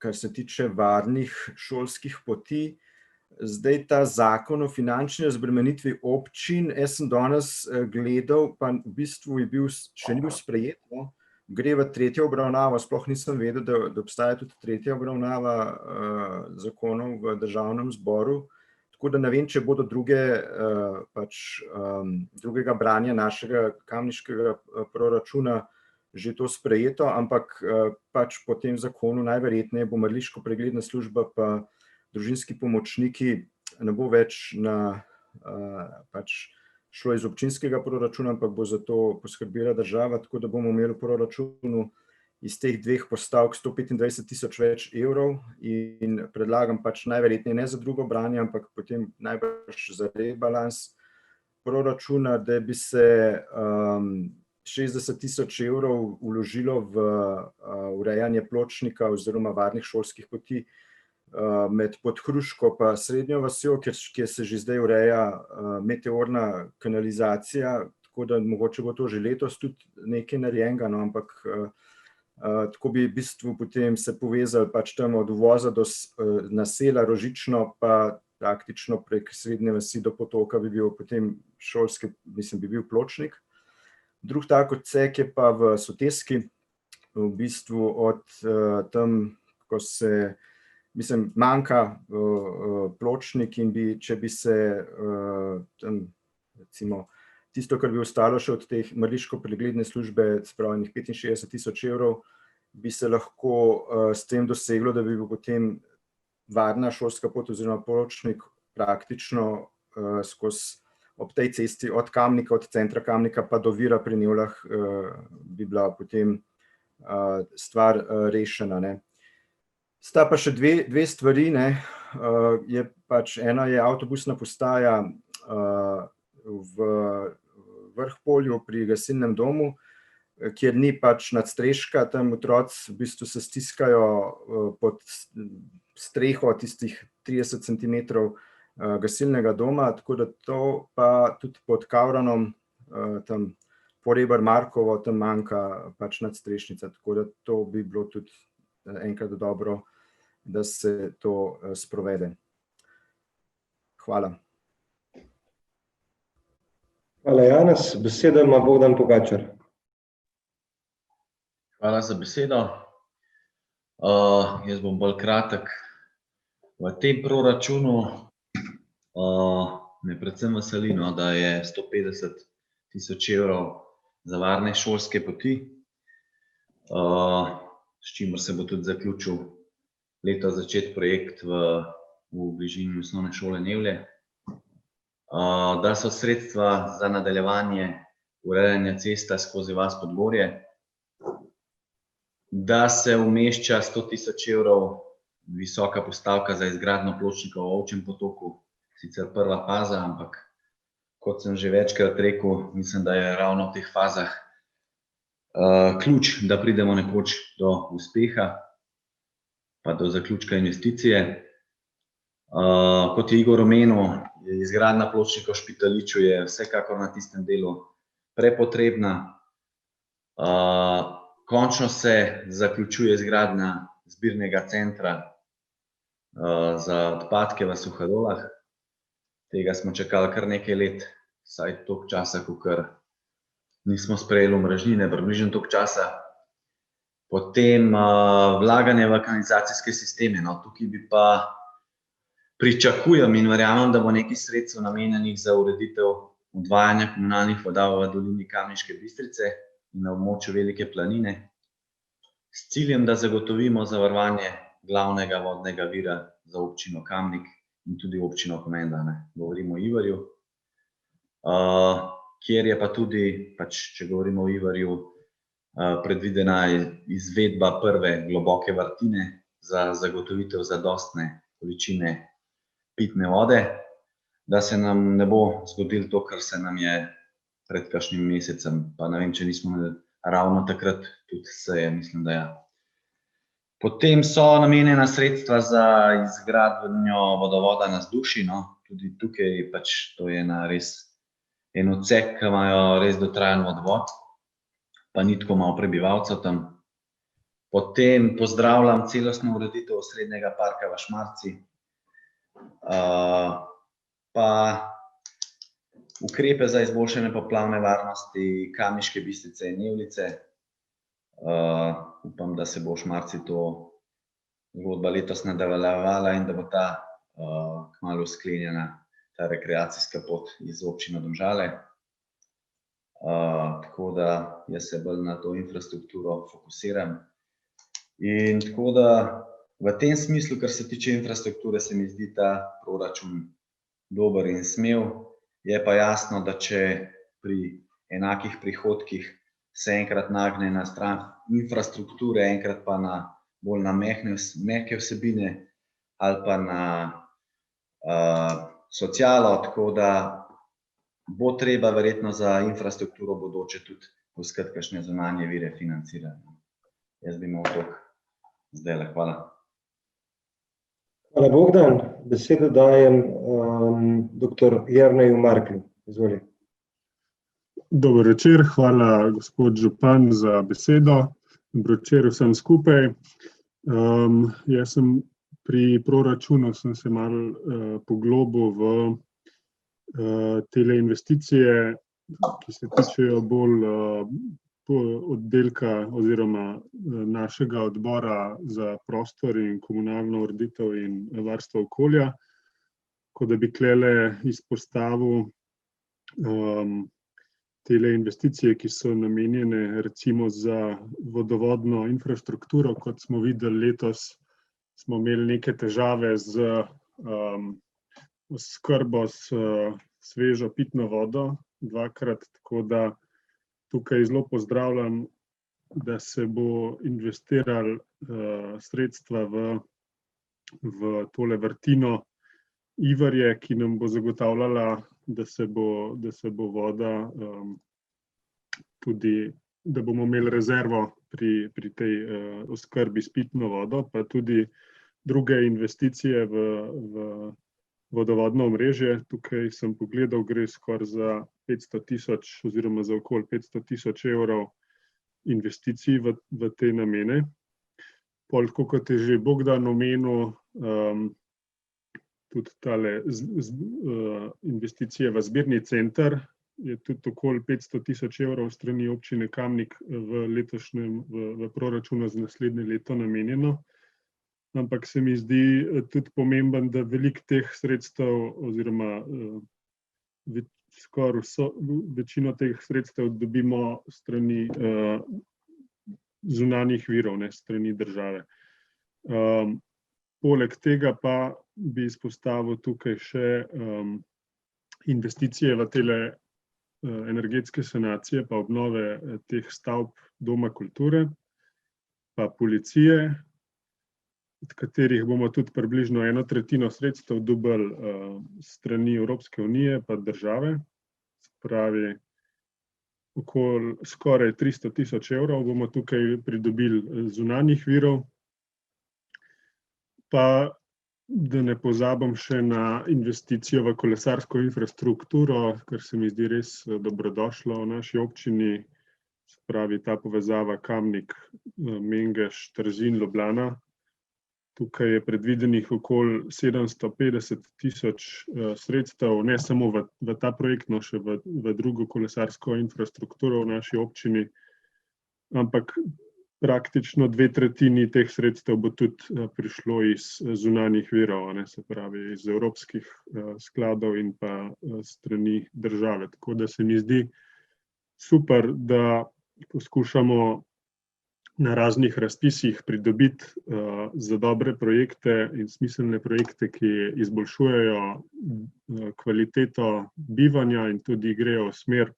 kar se tiče varnih šolskih poti, zdaj ta zakon o finančni razbremenitvi občin, jaz sem danes gledal, pa v bistvu je bil, še ni bil sprejet, gre v tretjo obravnavo, sploh nisem vedel, da obstaja tudi tretja obravnava zakonov v državnem zboru, tako da ne vem, če bodo drugega branja našega kamniškega proračuna že to sprejeto, ampak pač po tem zakonu najverjetneje bo mrliško pregledna služba pa družinski pomočniki ne bo več šlo iz občinskega proračuna, ampak bo za to poskrbela država, tako da bomo imeli v proračunu iz teh dveh postavk 125 000 več evrov in predlagam pač najverjetneje ne za drugo branje, ampak potem najbrž za rebalans proračuna, da bi se 60 000 evrov vložilo v urejanje pločnika oziroma varnih šolskih poti med Podhruško pa Srednjo vasjo, kjer se že zdaj ureja meteorna kanalizacija, tako da mogoče bo to že letos tudi nekaj narejenega, ampak tako bi v bistvu potem se povezali pač tam od uvoza do naselja Rožično, pa praktično prek Srednje vasi do potoka bi bil potem šolski, mislim, bi bil pločnik. Drug tak odsek je pa v Soteski v bistvu od tam, ko se, mislim, manjka pločnik in če bi se tam, recimo, tisto, kar bi ostalo še od teh mrliško-pregledne službe, spravljenih 65.000 evrov, bi se lahko s tem doseglo, da bi bil potem varna šolska pot oziroma pločnik praktično skozi ob tej cesti od Kamnika, od centra Kamnika pa do Vira pri Nevljah bi bila potem stvar rešena, ne. Sta pa še dve stvari, ne. Ena je avtobusna postaja v Vrhpolju pri gasilnem domu, kjer ni pač nadstreška, tam otroci v bistvu se stiskajo pod streho tistih 30 centimetrov gasilnega doma, tako da to pa tudi pod Kavranom, tam Porebar Markovo, tam manjka pač nadstrešnica, tako da to bi bilo tudi enkrat dobro, da se to sprovede. Hvala. Hvala, Janez. Besedo ima Bogdan Pogačar. Hvala za besedo. Jaz bom bolj kratek. V tem proračunu me predvsem veseli, da je 150.000 evrov za varne šolske poti, s čimer se bo tudi zaključil letos začeti projekt v bližini osnovne šole Nevlje. Da so sredstva za nadaljevanje urejanja cesta skozi vas Podgorje, da se umešča 100.000 evrov visoka postavka za izgradnjo pločnika v Ovčjem potoku, sicer prva faza, ampak kot sem že večkrat rekel, mislim, da je ravno v teh fazah ključ, da pridemo nekoč do uspeha pa do zaključka investicije. Kot je Igor omenil, izgradnja pločnika v Špitaliču je vsekakor na tistem delu prepotrebna. Končno se zaključuje izgradnja zbirnega centra za odpadke v Suhadolah. Tega smo čakali kar nekaj let, vsaj toliko časa, kakor nismo sprejeli omrežnine, približno toliko časa. Potem vlaganje v kanalizacijske sisteme. Tukaj bi pa pričakujem in verjamem, da bo nekaj sredstev namenjenih za ureditev odvajanja komunalnih voda v dolini Kamniške Bistrice in na območju Velike Planine, s ciljem, da zagotovimo zavarovanje glavnega vodnega vira za občino Kamnik in tudi občino Komenda. Govorimo o Ivarju, kjer je pa tudi, če govorimo o Ivarju, predvidena izvedba prve globoke vrtine za zagotovitev zadostne količine pitne vode, da se nam ne bo zgodilo to, kar se nam je pred kakšnim mesecem, pa ne vem, če nismo ravno takrat tudi seje, mislim, da ja. Potem so namenjena sredstva za izgradnjo vodovoda na Zduši, tudi tukaj to je res en odsek, ki imajo res dotrajan vodovod, pa ni tako malo prebivalcev tam. Potem pozdravljam celostno ureditev osrednjega parka v Šmarci, pa ukrepe za izboljšanje poplavne varnosti Kamniške Bistrice in Nevljice. Upam, da se bo v Šmarci to zgodba letos nadaljevala in da bo ta kmalu sklenjena, ta rekreacijska pot iz občine Domžale. Tako da jaz se bolj na to infrastrukturo fokusiram. In tako da v tem smislu, kar se tiče infrastrukture, se mi zdi ta proračun dober in smel. Je pa jasno, da če pri enakih prihodkih se enkrat nagne na stran infrastrukture, enkrat pa bolj na mehke vsebine ali pa na socialo, tako da bo treba verjetno za infrastrukturo bodoče tudi poiskati kakšne zunanje vire financiranja. Jaz bi imel toliko zdajle. Hvala. Hvala, Bogdan. Besedo dajem dr. Jerneju Marklu. Izvoli. Dober večer, hvala gospod župan za besedo. Dober večer vsem skupaj. Jaz sem pri proračunu sem se malo poglobil v tele investicije, ki se tičejo bolj oddelka oziroma našega odbora za prostor in komunalno ureditev in varstvo okolja, kot da bi tlele izpostavil tele investicije, ki so namenjene recimo za vodovodno infrastrukturo. Kot smo videli letos, smo imeli neke težave z oskrbo s svežo pitno vodo dvakrat, tako da tukaj zelo pozdravljam, da se bo investiralo sredstva v tole vrtino Ivarje, ki nam bo zagotavljala, da se bo voda tudi, da bomo imeli rezervo pri tej oskrbi s pitno vodo, pa tudi druge investicije v vodovodno omrežje. Tukaj sem pogledal, gre skoraj za 500.000 oziroma za okoli 500.000 evrov investicij v te namene. Pol, tako kot je že Bogdan omenil, tudi tale investicije v zbirni center je tudi okoli 500.000 evrov strani občine Kamnik v proračunu za naslednje leto namenjeno. Ampak se mi zdi tudi pomemben, da veliko teh sredstev oziroma skoraj večino teh sredstev dobimo strani zunanjih virov, ne strani države. Poleg tega pa bi izpostavil tukaj še investicije v tele energetske sanacije pa obnove teh stavb Doma kulture, pa policije, od katerih bomo tudi približno 1/3 sredstev dobili strani Evropske unije pa države. Se pravi, skoraj 300.000 evrov bomo tukaj pridobili zunanjih virov. Pa da ne pozabim še na investicijo v kolesarsko infrastrukturo, kar se mi zdi res dobrodošlo v naši občini. Se pravi, ta povezava Kamnik, Mengeš, Trzin, Ljubljana. Tukaj je predvidenih okoli 750.000 sredstev, ne samo v ta projekt, no še v drugo kolesarsko infrastrukturo v naši občini, ampak praktično 2/3 teh sredstev bo tudi prišlo iz zunanjih virov, se pravi iz evropskih skladov in pa strani države. Tako da se mi zdi super, da poskušamo na raznih razpisih pridobiti za dobre projekte in smiselne projekte, ki izboljšujejo kvaliteto bivanja in tudi grejo v smer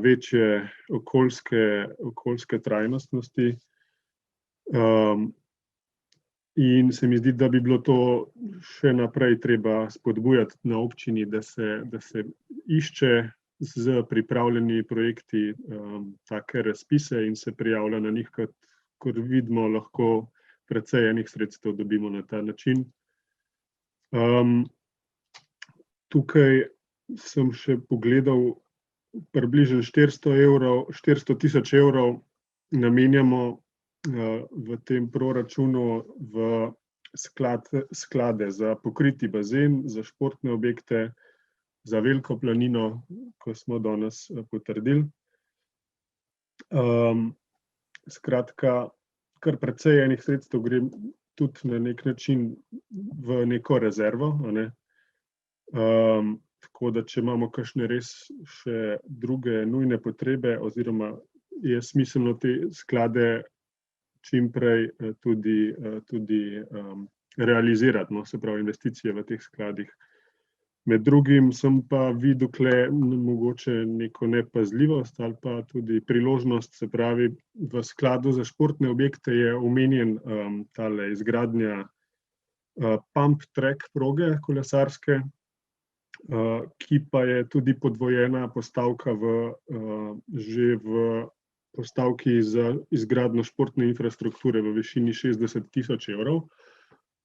večje okoljske trajnostnosti. In se mi zdi, da bi bilo to še naprej treba spodbujati na občini, da se išče z pripravljeni projekti take razpise in se prijavlja na njih, kot vidimo, lahko precej enih sredstev dobimo na ta način. Tukaj sem še pogledal, približno 400.000 evrov namenjamo v tem proračunu v sklade za pokriti bazen, za športne objekte, za Veliko planino, ko smo danes potrdili. Skratka, kar precej enih sredstev gre tudi na nek način v neko rezervo, tako da če imamo kakšne res še druge nujne potrebe oziroma je smiselno te sklade čim prej tudi realizirati, se pravi investicije v teh skladih. Med drugim sem pa videl tukaj mogoče neko nepazljivost ali pa tudi priložnost, se pravi, v skladu za športne objekte je omenjen tale izgradnja pump track proge kolesarske, ki pa je tudi podvojena postavka že v postavki za izgradnjo športne infrastrukture v višini 60.000 evrov.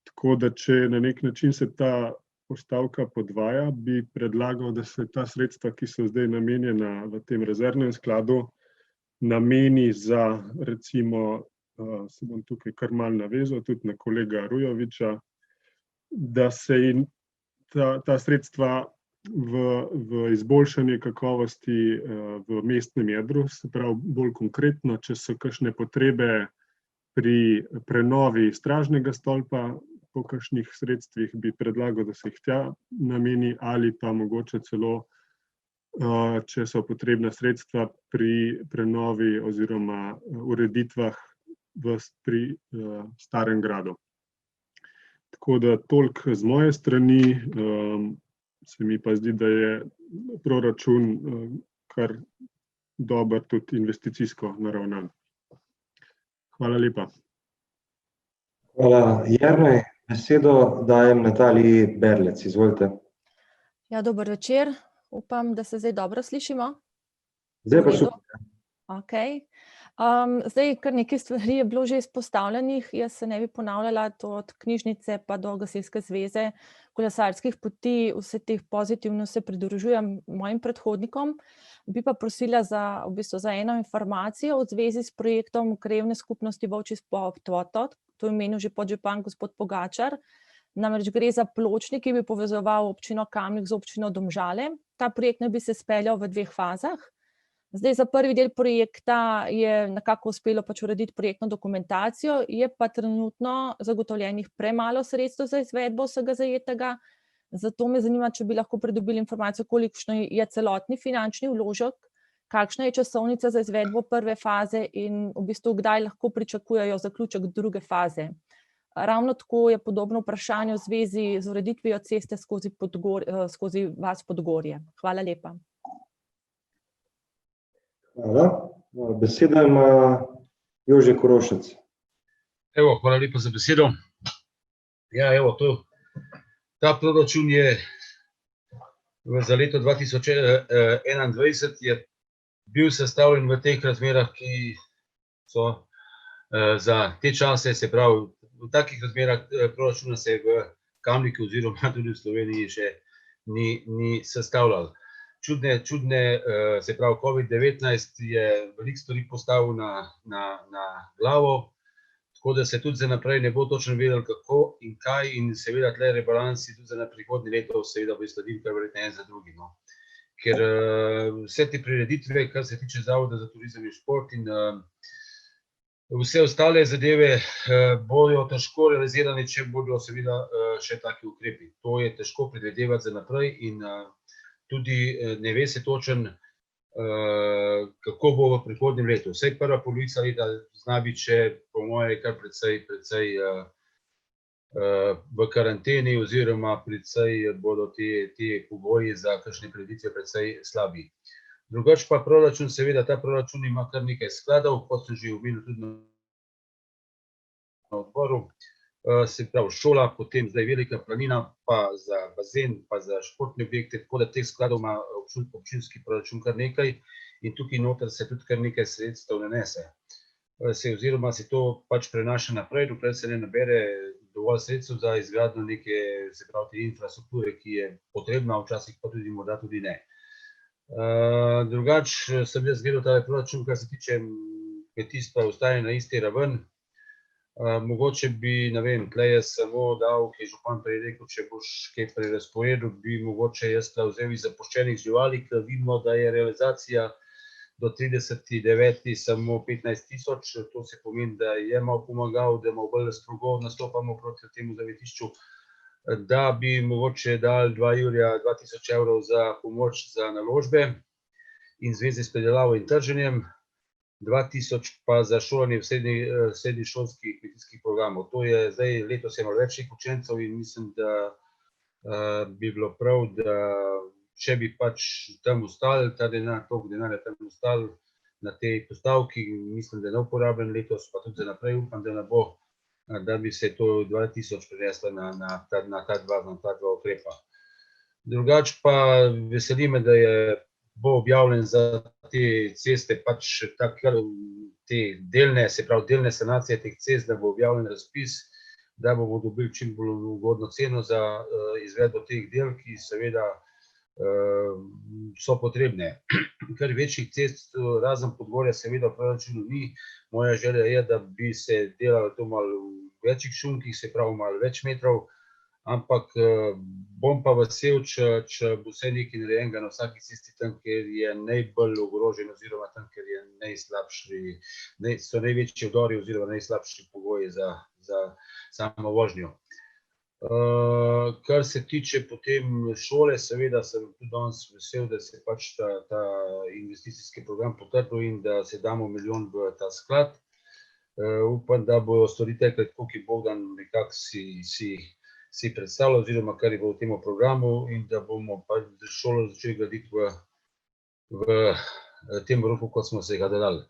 Tako da, če na nek način se ta postavka podvaja, bi predlagal, da se ta sredstva, ki so zdaj namenjena v tem rezervnem skladu, nameni za, recimo, se bom tukaj kar malo navezal, tudi na kolega Rujoviča, da se ta sredstva v izboljšanje kakovosti v mestnem jedru, se pravi bolj konkretno, če so kakšne potrebe pri prenovi stražnega stolpa, po kakšnih sredstvih bi predlagal, da se jih tja nameni, ali pa mogoče celo, če so potrebna sredstva pri prenovi oziroma ureditvah pri Starem gradu. Tako da toliko z moje strani, se mi pa zdi, da je proračun kar dober tudi investicijsko naravnan. Hvala lepa. Hvala, Jernej. Besedo dajem Nataliji Berlec, izvolite. Ja, dober večer. Upam, da se zdaj dobro slišimo. Zdaj pa super. Okej. Zdaj, kar nekaj stvari je bilo že izpostavljenih, jaz se ne bi ponavljala, to od knjižnice pa do Gasilske zveze, kolesarskih poti, vse teh pozitivno se pridružujem mojim predhodnikom. Bi pa prosila za eno informacijo v zvezi s projektom Krajevne skupnosti Volčji Potok, to je omenil že podžupan gospod Pogačar. Namreč gre za pločnik, ki bi povezoval občino Kamnik z občino Domžale. Ta projekt naj bi se speljal v 2 fazah. Zdaj za prvi del projekta je nekako uspelo urediti projektno dokumentacijo, je pa trenutno zagotovljenih premalo sredstev za izvedbo vsega zajetega. Zato me zanima, če bi lahko pridobili informacijo, kolikšno je celotni finančni vložek, kakšna je časovnica za izvedbo prve faze in v bistvu kdaj lahko pričakujejo zaključek druge faze. Ravno tako je podobno vprašanje v zvezi z ureditvijo ceste skozi vas Podgorje. Hvala lepa. Hvala. Besedo ima Jože Korošec. Hvala lepa za besedo. Ja, ta proračun je za leto 2021 je bil sestavljen v teh razmerah, ki so za te čase, se pravi, v takih razmerah proračuna se v Kamniku oziroma tudi v Sloveniji še ni sestavljal. Čudne, se pravi, COVID-19 je veliko stvari postavil na glavo, tako da se tudi za naprej ne bo točno vedelo, kako in kaj, in seveda tle rebalansi tudi za prihodnje leto seveda bo sledili kar verjetno en za drugim. Ker vse te prireditve, kar se tiče Zavoda za turizem in šport in vse ostale zadeve bodo težko realizirane, če bodo seveda še taki ukrepi. To je težko predvidevati za naprej in tudi ne ve se točen, kako bo v prihodnjem letu. Vsaj prva polovica leta zna biti še, po moje, kar precej v karanteni oziroma precej bodo ti pogoji za kakšne prireditve precej slabi. Drugače pa proračun, seveda ta proračun ima kar nekaj skladov, kot sem že omenil tudi na odboru. Se pravi šola, potem zdaj Velika planina, pa za bazen, pa za športne objekte, tako da teh skladov ima občinski proračun kar nekaj in tukaj noter se tudi kar nekaj sredstev nanese. Oziroma se to pač prenaša naprej, dokler se ne nabere dovolj sredstev za izgradnjo neke, se pravi, te infrastrukture, ki je potrebna, včasih pa tudi morda tudi ne. Drugače sem jaz gledal ta proračun, kar se tiče kmetijstva, ostaje na isti raven. Mogoče bi, ne vem, tle je samo dal, ki je župan prej rekel, če boš kaj prerazporedil, bi mogoče jaz tle vzel iz zapuščenih živali, ker vidimo, da je realizacija do 30.9. samo 15.000, to se pomeni, da je malo pomagal, da malo bolj strogo nastopamo proti temu zavetišču, da bi mogoče dali 2.000 evrov za pomoč za naložbe in zveze s predelavo in trženjem, 2.000 pa za šolanje v srednješolskih kmetijskih programov. To je zdaj, letos je malo več učencev in mislim, da bi bilo prav, da če bi pač tam ostali, ta denar, toliko denarja tam ostali na tej postavki, mislim, da je neuporabljen letos, pa tudi za naprej upam, da ne bo, da bi se to 2.000 preneslo na ta dva ukrepa. Drugače pa veseli me, da bo objavljen za te ceste, pač te delne, se pravi delne sanacije teh cest, da bo objavljen razpis, da bomo dobili čim bolj ugodno ceno za izvedbo teh del, ki seveda so potrebne. Kar večjih cest, razen Podgorja, seveda v proračunu ni. Moja želja je, da bi se delalo to malo v večjih šunkih, se pravi malo več metrov, ampak bom pa vesel, če bo vse nekaj narejenega na vsaki cesti tam, kjer je najbolj ogrožen oziroma tam, kjer je so največji vdori oziroma najslabši pogoji za samo vožnjo. Kar se tiče potem šole, seveda sem tudi danes vesel, da se pač ta investicijski program potrdil in da se damo milijon v ta sklad. Upam, da bojo stvari tekle tako, ki Bogdan nekako si predstavlja oziroma kar je bilo v tem programu in da bomo pač šolo začeli graditi v tem roku, kot smo se ga dali.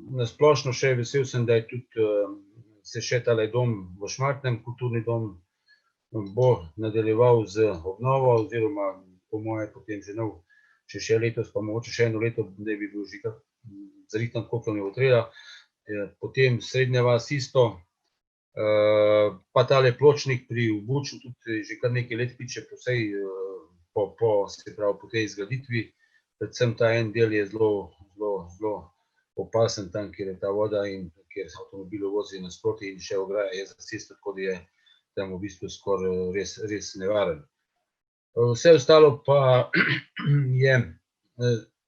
Na splošno še vesel sem, da je tudi se še tale dom v Šmartnem, kulturni dom, bo nadaljeval z obnovo oziroma po moje potem že nov, še letos, pa mogoče še eno leto, da bi bil že zrihtan, koliko mi bo treba. Potem Srednja vas isto, pa tale pločnik pri Obuču tudi že kar nekaj let kliče po tej zgraditvi. Predvsem ta en del je zelo opasen tam, kjer je ta voda in kjer se avtomobili vozi nasproti in še ograja je za cesto, tako da je tam v bistvu skoraj res nevaren. Vse ostalo pa je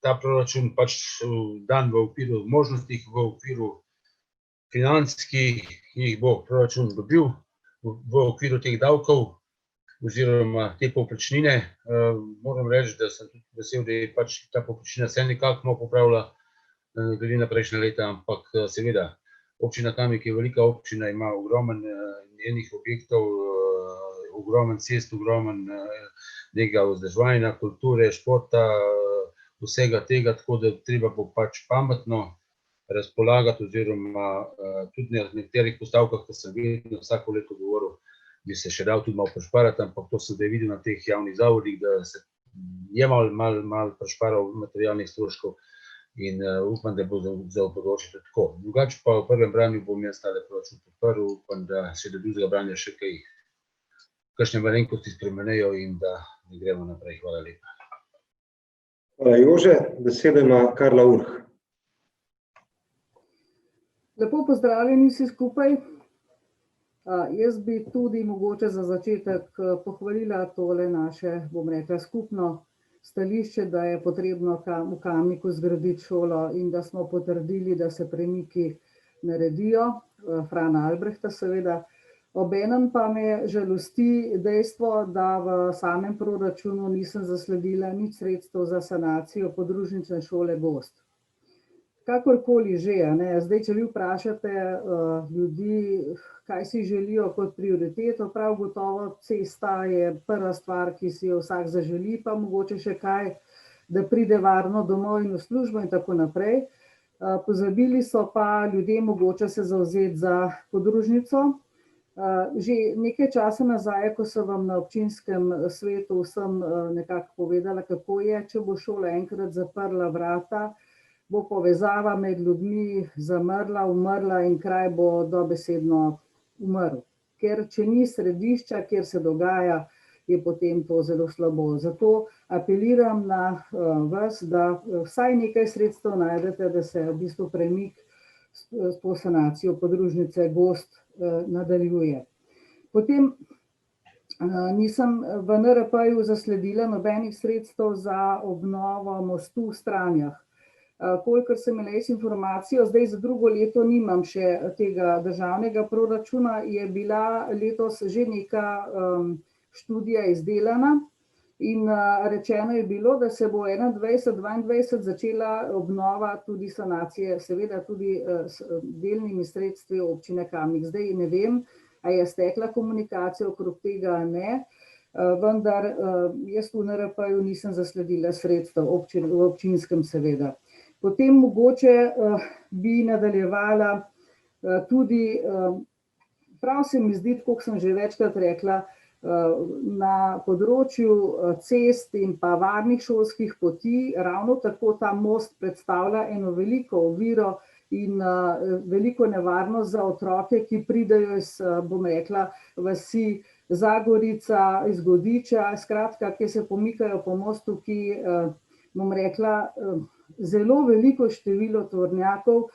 ta proračun pač dan v okviru možnosti, v okviru financ, ki jih bo proračun dobil, v okviru teh davkov oziroma te povprečnine. Moram reči, da sem tudi vesel, da je pač ta povprečnina se nekako malo popravila glede na prejšnje leta, ampak seveda občina Kamnik je velika občina, ima ogromen njenih objektov, ogromen cest, ogromen nekega vzdrževanja, kulture, športa, vsega tega, tako da treba bo pač pametno razpolagati oziroma tudi na nekaterih postavkah, ko sem vedno vsako leto govoril, bi se še dal tudi malo prešparati, ampak to sem zdaj videl na teh javnih zavodih, da se je malo prešparal materialnih stroškov in upam, da bo za bodoče tako. Drugače pa v prvem branju bom jaz tale proračun podprl, upam, da se do drugega branja še kakšne malenkosti spremenejo in da gremo naprej. Hvala lepa. Hvala, Jože. Besedo ima Karla Urh. Lepo pozdravljeni vsi skupaj. Jaz bi tudi mogoče za začetek pohvalila tole naše, bom rekla, skupno stališče, da je potrebno v Kamniku zgraditi šolo in da smo potrdili, da se premiki naredijo, Frana Albrehta seveda. Obenem pa me žalosti dejstvo, da v samem proračunu nisem zasledila nič sredstev za sanacijo podružnične šole Gozd. Kakorkoli že, zdaj, če vi vprašate ljudi, kaj si želijo kot prioriteto, prav gotovo cesta je prva stvar, ki si jo vsak zaželi, pa mogoče še kaj, da pride varno domov in v službo in tako naprej. Pozabili so pa ljudje mogoče se zavzeti za podružnico. Že nekaj časa nazaj, ko sem vam na občinskem svetu vsem nekako povedala, kako je, če bo šola enkrat zaprla vrata, bo povezava med ljudmi zamrla, umrla in kraj bo dobesedno umrl. Ker če ni središča, kjer se dogaja, je potem to zelo slabo. Zato apeliram na vas, da vsaj nekaj sredstev najdete, da se v bistvu premik s to sanacijo podružnice Gozd nadaljuje. Potem nisem v NRP-ju zasledila nobenih sredstev za obnovo mostu v Stranjah. Kolikor sem imela jaz informacijo, zdaj za drugo leto nimam še tega državnega proračuna, je bila letos že neka študija izdelana in rečeno je bilo, da se bo 2021-2022 začela obnova tudi sanacije, seveda tudi s delnimi sredstvi občine Kamnik. Zdaj ne vem, a je stekla komunikacija okrog tega, ne, vendar jaz v NRP-ju nisem zasledila sredstev v občinskem seveda. Potem mogoče bi nadaljevala tudi, prav se mi zdi, tako sem že večkrat rekla, na področju cest in pa varnih šolskih poti, ravno tako ta most predstavlja eno veliko oviro in veliko nevarnost za otroke, ki pridejo iz, bom rekla, vasi Zagorica, iz Godiča, skratka, ki se pomikajo po mostu, ki, bom rekla, zelo veliko število tovornjakov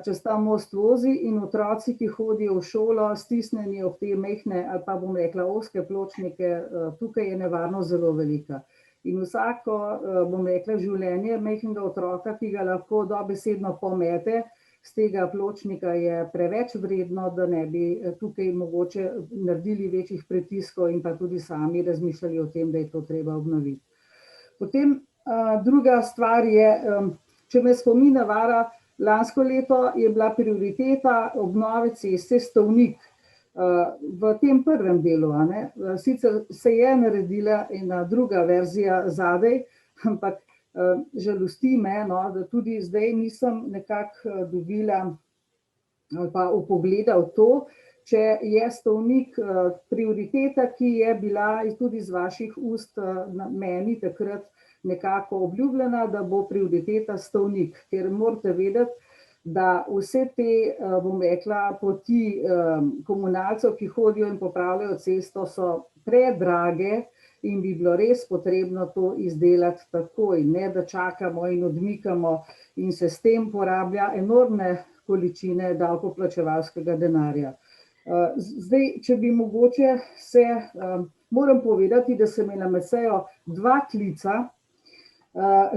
čez ta most vozi in otroci, ki hodijo v šolo, stisnjeni ob te majhne ali pa bom rekla ozke pločnike, tukaj je nevarnost zelo velika. In vsako, bom rekla, življenje majhnega otroka, ki ga lahko dobesedno pomete z tega pločnika, je preveč vredno, da ne bi tukaj mogoče naredili večjih pritiskov in pa tudi sami razmišljali o tem, da je to treba obnoviti. Potem druga stvar je, če me spomin ne vara, lansko leto je bila prioriteta obnove ceste Stovnik v tem prvem delu. Sicer se je naredila ena druga verzija zadaj, ampak žalosti me, da tudi zdaj nisem nekako dobila ali pa vpogleda v to, če je Stovnik prioriteta, ki je bila tudi iz vaših ust meni takrat nekako obljubljena, da bo prioriteta Stovnik, ker morate vedeti, da vse te, bom rekla, poti komunalcev, ki hodijo in popravljajo cesto, so predrage in bi bilo res potrebno to izdelati takoj, ne da čakamo in odmikamo in se s tem porablja enormne količine davkoplačevalskega denarja. Zdaj, če bi mogoče se, moram povedati, da sem imela med sejo 2 klica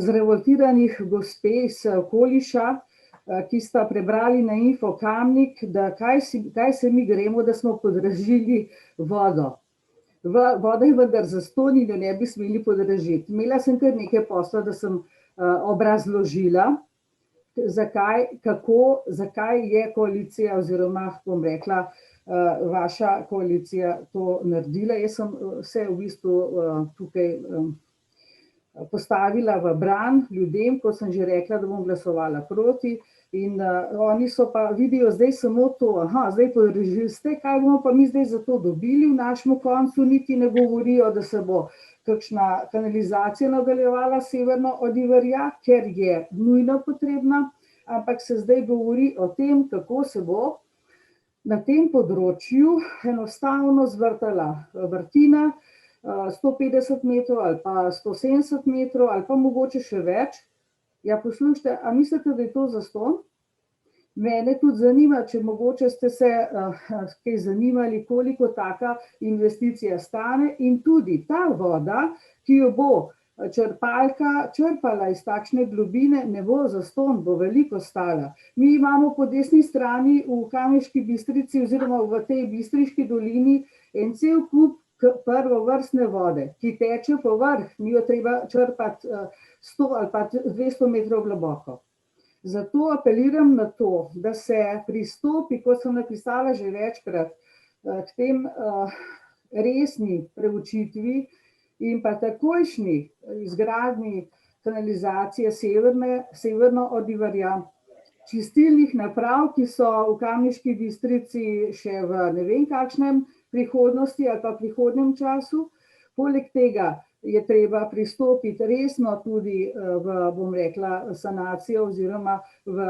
zrevoltiranih gospe iz okoliša, ki sta prebrali na Info Kamnik, da kaj se mi gremo, da smo podražili vodo. Voda je vendar zastonj in jo ne bi smeli podražiti. Imela sem kar nekaj posla, da sem obrazložila, zakaj je koalicija oziroma, bom rekla, vaša koalicija to naredila. Jaz sem se v bistvu tukaj postavila v bran ljudem, ko sem že rekla, da bom glasovala proti, in oni so pa vidijo zdaj samo to, zdaj podražili ste, kaj bomo pa mi zdaj za to dobili v našem koncu, niti ne govorijo, da se bo kakšna kanalizacija nadaljevala severno od Ivarja, ker je nujno potrebna, ampak se zdaj govori o tem, kako se bo na tem področju enostavno zvrtala vrtina, 150 metrov ali pa 170 metrov ali pa mogoče še več. Ja, poslušajte, a mislite, da je to zastonj? Mene tudi zanima, če mogoče ste se kaj zanimali, koliko taka investicija stane, in tudi ta voda, ki jo bo črpalka črpala iz takšne globine, ne bo zastonj, bo veliko stala. Mi imamo po desni strani v Kamniški Bistrici oziroma v tej Bistriški dolini en cel kup prvovrstne vode, ki teče po vrh, ni jo treba črpati 100 ali pa 200 metrov globoko. Zato apeliram na to, da se pristopi, kot sem napisala že večkrat, k tem resni preučitvi in pa takojšnji izgradnji kanalizacije severno od Ivarja, čistilnih naprav, ki so v Kamniški Bistrici še v ne vem kakšnem prihodnosti ali pa prihodnjem času. Poleg tega je treba pristopiti resno tudi v, bom rekla, sanacijo oziroma v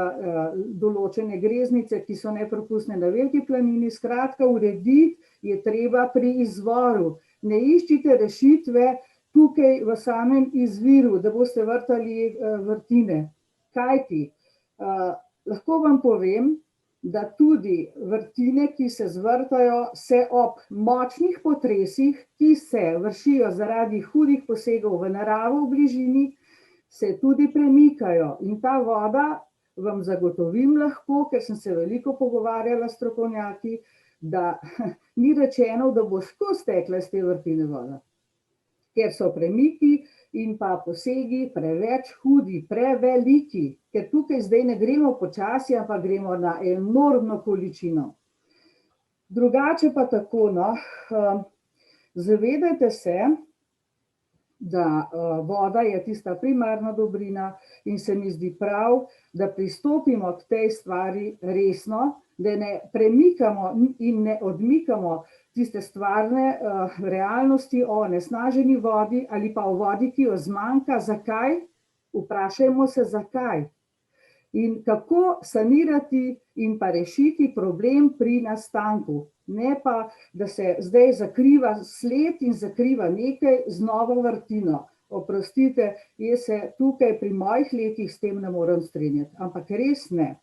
določene greznice, ki so nepropustne na Veliki planini. Skratka, urediti je treba pri izvoru. Ne iščite rešitve tukaj v samem izviru, da boste vrtali vrtine. Kajti, lahko vam povem, da tudi vrtine, ki se zvrtajo, se ob močnih potresih, ki se vršijo zaradi hudih posegov v naravo v bližini, se tudi premikajo. In ta voda, vam zagotovim lahko, ker sem se veliko pogovarjala s strokovnjaki, da ni rečeno, da bo skozi tekla iz te vrtine voda. Ker so premiki in pa posegi preveč hudi, preveliki, ker tukaj zdaj ne gremo počasi, ampak gremo na enormno količino. Drugače pa tako, zavedajte se, da voda je tista primarna dobrina in se mi zdi prav, da pristopimo k tej stvari resno, da ne premikamo in ne odmikamo tiste stvarne realnosti o onesnaženi vodi ali pa o vodi, ki jo zmanjka. Zakaj? Vprašajmo se, zakaj. In kako sanirati in pa rešiti problem pri nastanku. Ne pa, da se zdaj zakriva sled in zakriva nekaj z novo vrtino. Oprostite, jaz se tukaj pri mojih letih s tem ne morem strinjati, ampak res ne.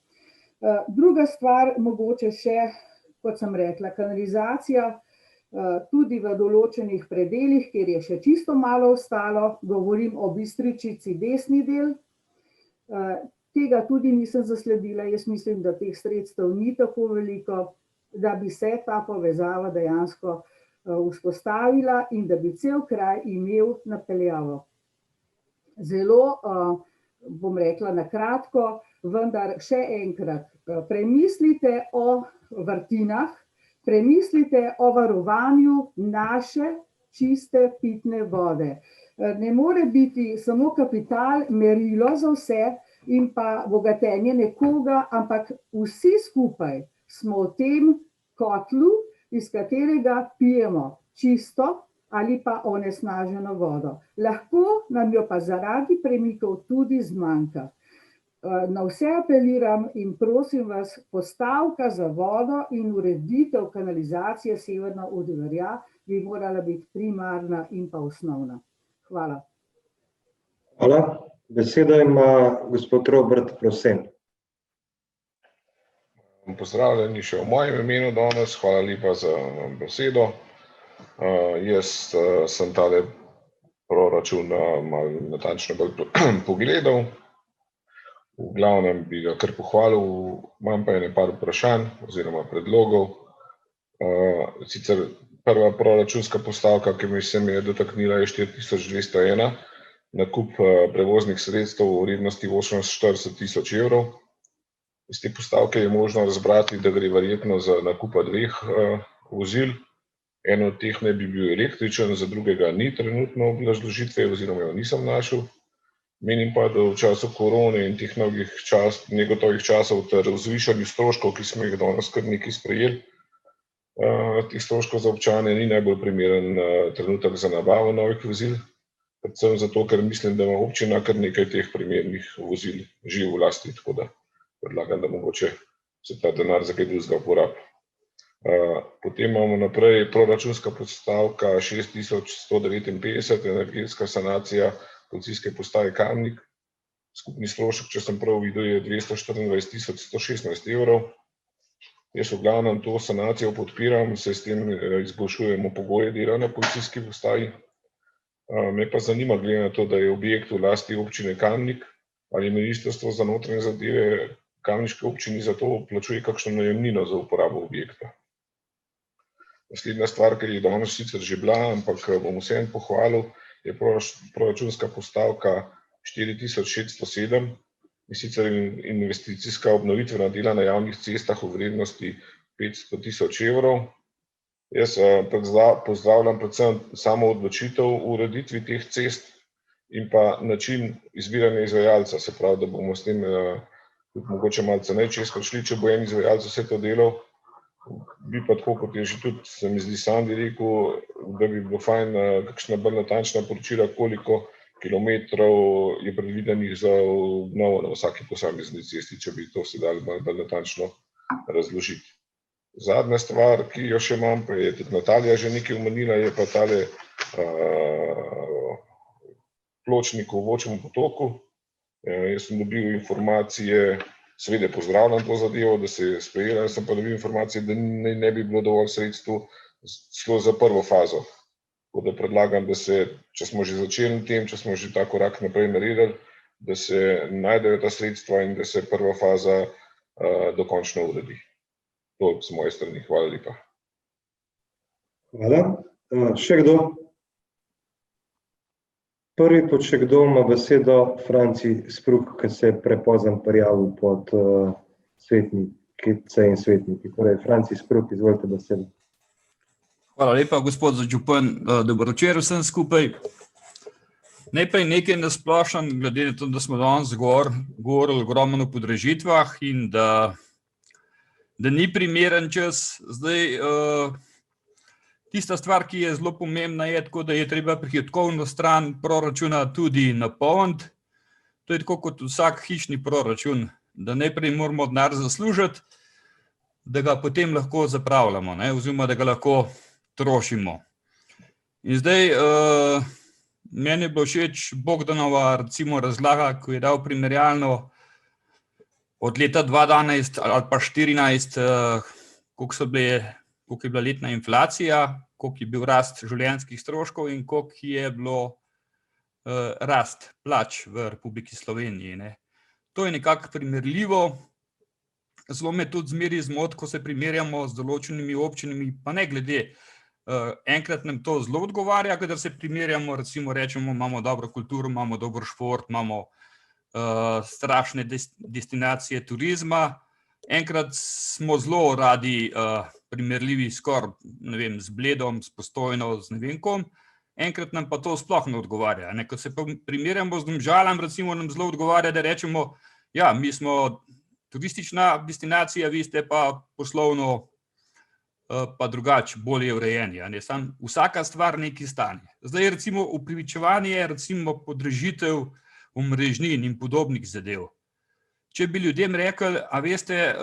Druga stvar, mogoče še, kot sem rekla, kanalizacija, tudi v določenih predelih, kjer je še čisto malo ostalo, govorim o Bistričici desni del. Tega tudi nisem zasledila, jaz mislim, da teh sredstev ni tako veliko, da bi se ta povezava dejansko vzpostavila in da bi cel kraj imel napeljavo. Zelo, bom rekla na kratko, vendar še enkrat, premislite o vrtinah, premislite o varovanju naše čiste pitne vode. Ne more biti samo kapital merilo za vse in pa bogatenje nekoga, ampak vsi skupaj smo v tem kotlu, iz katerega pijemo čisto ali pa onesnaženo vodo. Lahko nam jo pa zaradi premikov tudi zmanjka. Na vse apeliram in prosim vas, postavka za vodo in ureditev kanalizacije Severna Udverja bi morala biti primarna in pa osnovna. Hvala. Hvala. Besedo ima gospod Robert Prosen. Pozdravljeni še v mojem imenu danes, hvala lepa za besedo. Jaz sem tale proračun malo natančno bolj pogledal. V glavnem bi ga kar pohvalil, imam pa ene par vprašanj oziroma predlogov. Sicer prva proračunska postavka, ki se mi je dotaknila, je 4201, nakup prevoznih sredstev v vrednosti 48 000 evrov. Iz te postavke je možno razbrati, da gre verjetno za nakupa 2 vozil. Eno od teh naj bi bil električen, za drugega ni trenutno obrazložitve oziroma jo nisem našel. Menim pa, da v času korone in teh negotovih časov ter v zvišanju stroškov, ki smo jih danes kar nekaj sprejeli, teh stroškov za občane ni najbolj primeren trenutek za nabavo novih vozil, predvsem zato, ker mislim, da ima občina kar nekaj teh primernih vozil že v lasti, tako da predlagam, da mogoče se ta denar za kaj drugega uporabi. Potem imamo naprej proračunska postavka 6159, energetska sanacija policijske postaje Kamnik. Skupni strošek, če sem prav videl, je 224 116 evrov. Jaz v glavnem to sanacijo podpiram, se s tem izboljšujemo pogoje dela na policijski postaji. Me pa zanima, glede na to, da je objekt v lasti občine Kamnik, ali Ministrstvo za notranje zadeve kamniške občini za to plačuje kakšno najemnino za uporabo objekta. Naslednja stvar, ker je danes sicer že bila, ampak bom vseeno pohvalil, je proračunska postavka 4607, in sicer investicijska obnovitvena dela na javnih cestah v vrednosti 500 000 evrov. Jaz pozdravljam predvsem samo odločitev o ureditvi teh cest in pa način izbiranja izvajalca, se pravi, da bomo s tem mogoče malo ceneje čez prišli, če bo en izvajalec vse to delal. Bi pa tako, kot je že tudi, se mi zdi Sandi rekel, da bi bilo fajn kakšna bolj natančna poročila, koliko kilometrov je predvidenih za obnovo na vsaki posamezni cesti, če bi to se dali bolj natančno razložiti. Zadnja stvar, ki jo še imam, pa je tudi Natalija že nekaj omenila, je pa tale pločnik v Volčjem potoku. Jaz sem dobil informacije, seveda pozdravljam to zadevo, da se je sprejela, sem pa dobil informacije, da ne bi bilo dovolj sredstev šlo za prvo fazo. Tako da predlagam, da se, če smo že začeli tem, če smo že ta korak naprej naredili, da se najdejo ta sredstva in da se prva faza dokončno uredi. To z moje strani. Hvala lepa. Hvala. Še kdo? Prvi pod še kdo ima besedo Franci Spruh, ki se je prepozno prijavil pod svetnice in svetniki. Torej, Franci Spruh, izvolite besedo. Hvala lepa, gospod župan. Dobro večer vsem skupaj. Najprej nekaj na splošno, glede na to, da smo danes govorili ogromno o podražitvah in da ni primeren čas. Zdaj, tista stvar, ki je zelo pomembna, je tako, da je treba prihodkovno stran proračuna tudi napolniti. To je tako kot vsak hišni proračun, da najprej moramo denar zaslužiti, da ga potem lahko zapravljamo, oziroma da ga lahko trošimo. In zdaj, meni je bilo všeč Bogdanova recimo razlaga, ko je dal primerjalno od leta 2012 ali pa 2014, koliko je bila letna inflacija, koliko je bil rast življenjskih stroškov in koliko je bilo rast plač v Republiki Sloveniji, ne. To je nekako primerljivo. Zelo me tudi zmeri zmot, ko se primerjamo z določenimi občinami, pa ne glede. Enkrat nam to zelo odgovarja, kadar se primerjamo, recimo rečemo, imamo dobro kulturo, imamo dober šport, imamo strašne destinacije turizma. Enkrat smo zelo radi primerljivi skoraj, ne vem, z Bledom, s Postojno, z ne vem kom. Enkrat nam pa to sploh ne odgovarja, ne. Ko se pa primerjamo z Domžalam, recimo nam zelo odgovarja, da rečemo, ja, mi smo turistična destinacija, vi ste pa poslovno pa drugače, bolje urejeni, a ne. Samo vsaka stvar nekaj stane. Zdaj recimo upravičevanje, recimo podražitev omrežnin in podobnih zadev. Če bi ljudem rekli, a veste,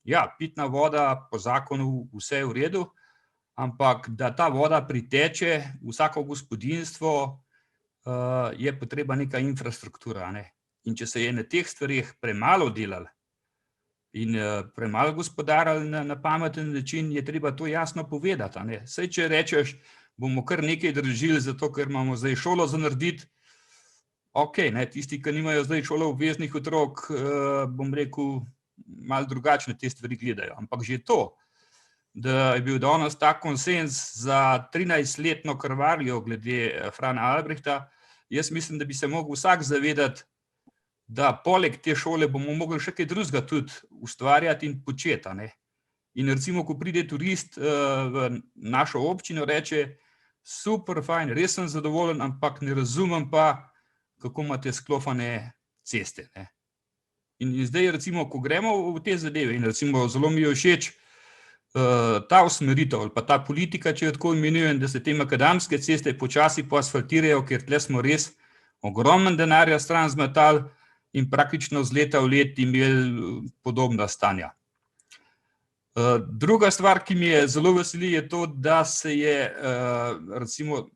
ja, pitna voda po zakonu vse je v redu, ampak da ta voda priteče, vsako gospodinjstvo je potreba neka infrastruktura, ne. In če se je na teh stvareh premalo delalo in premalo gospodarili na pameten način, je treba to jasno povedati, a ne. Saj če rečeš, bomo kar nekaj dražili, zato ker imamo zdaj šolo za narediti, okej, ne, tisti, ki nimajo zdaj šoloobveznih otrok, bom rekel, malo drugače na te stvari gledajo. Ampak že to, da je bil danes tak konsenz za 13-letno krvarijo glede Frana Albrehta, jaz mislim, da bi se mogel vsak zavedati, da poleg te šole bomo mogli še kaj drugega tudi ustvarjati in početi, a ne. In recimo, ko pride turist v našo občino, reče, super, fajn, res sem zadovoljen, ampak ne razumem pa, kako imate sklofane ceste, ne. In zdaj recimo, ko gremo v te zadeve in recimo zelo mi je všeč ta usmeritev ali pa ta politika, če jo tako imenujem, da se te makadamske ceste počasi poasfaltirajo, ker tle smo res ogromno denarja stran zmetali in praktično z leta v let imeli podobna stanja. Druga stvar, ki mi je zelo veseli, je to, da se je recimo,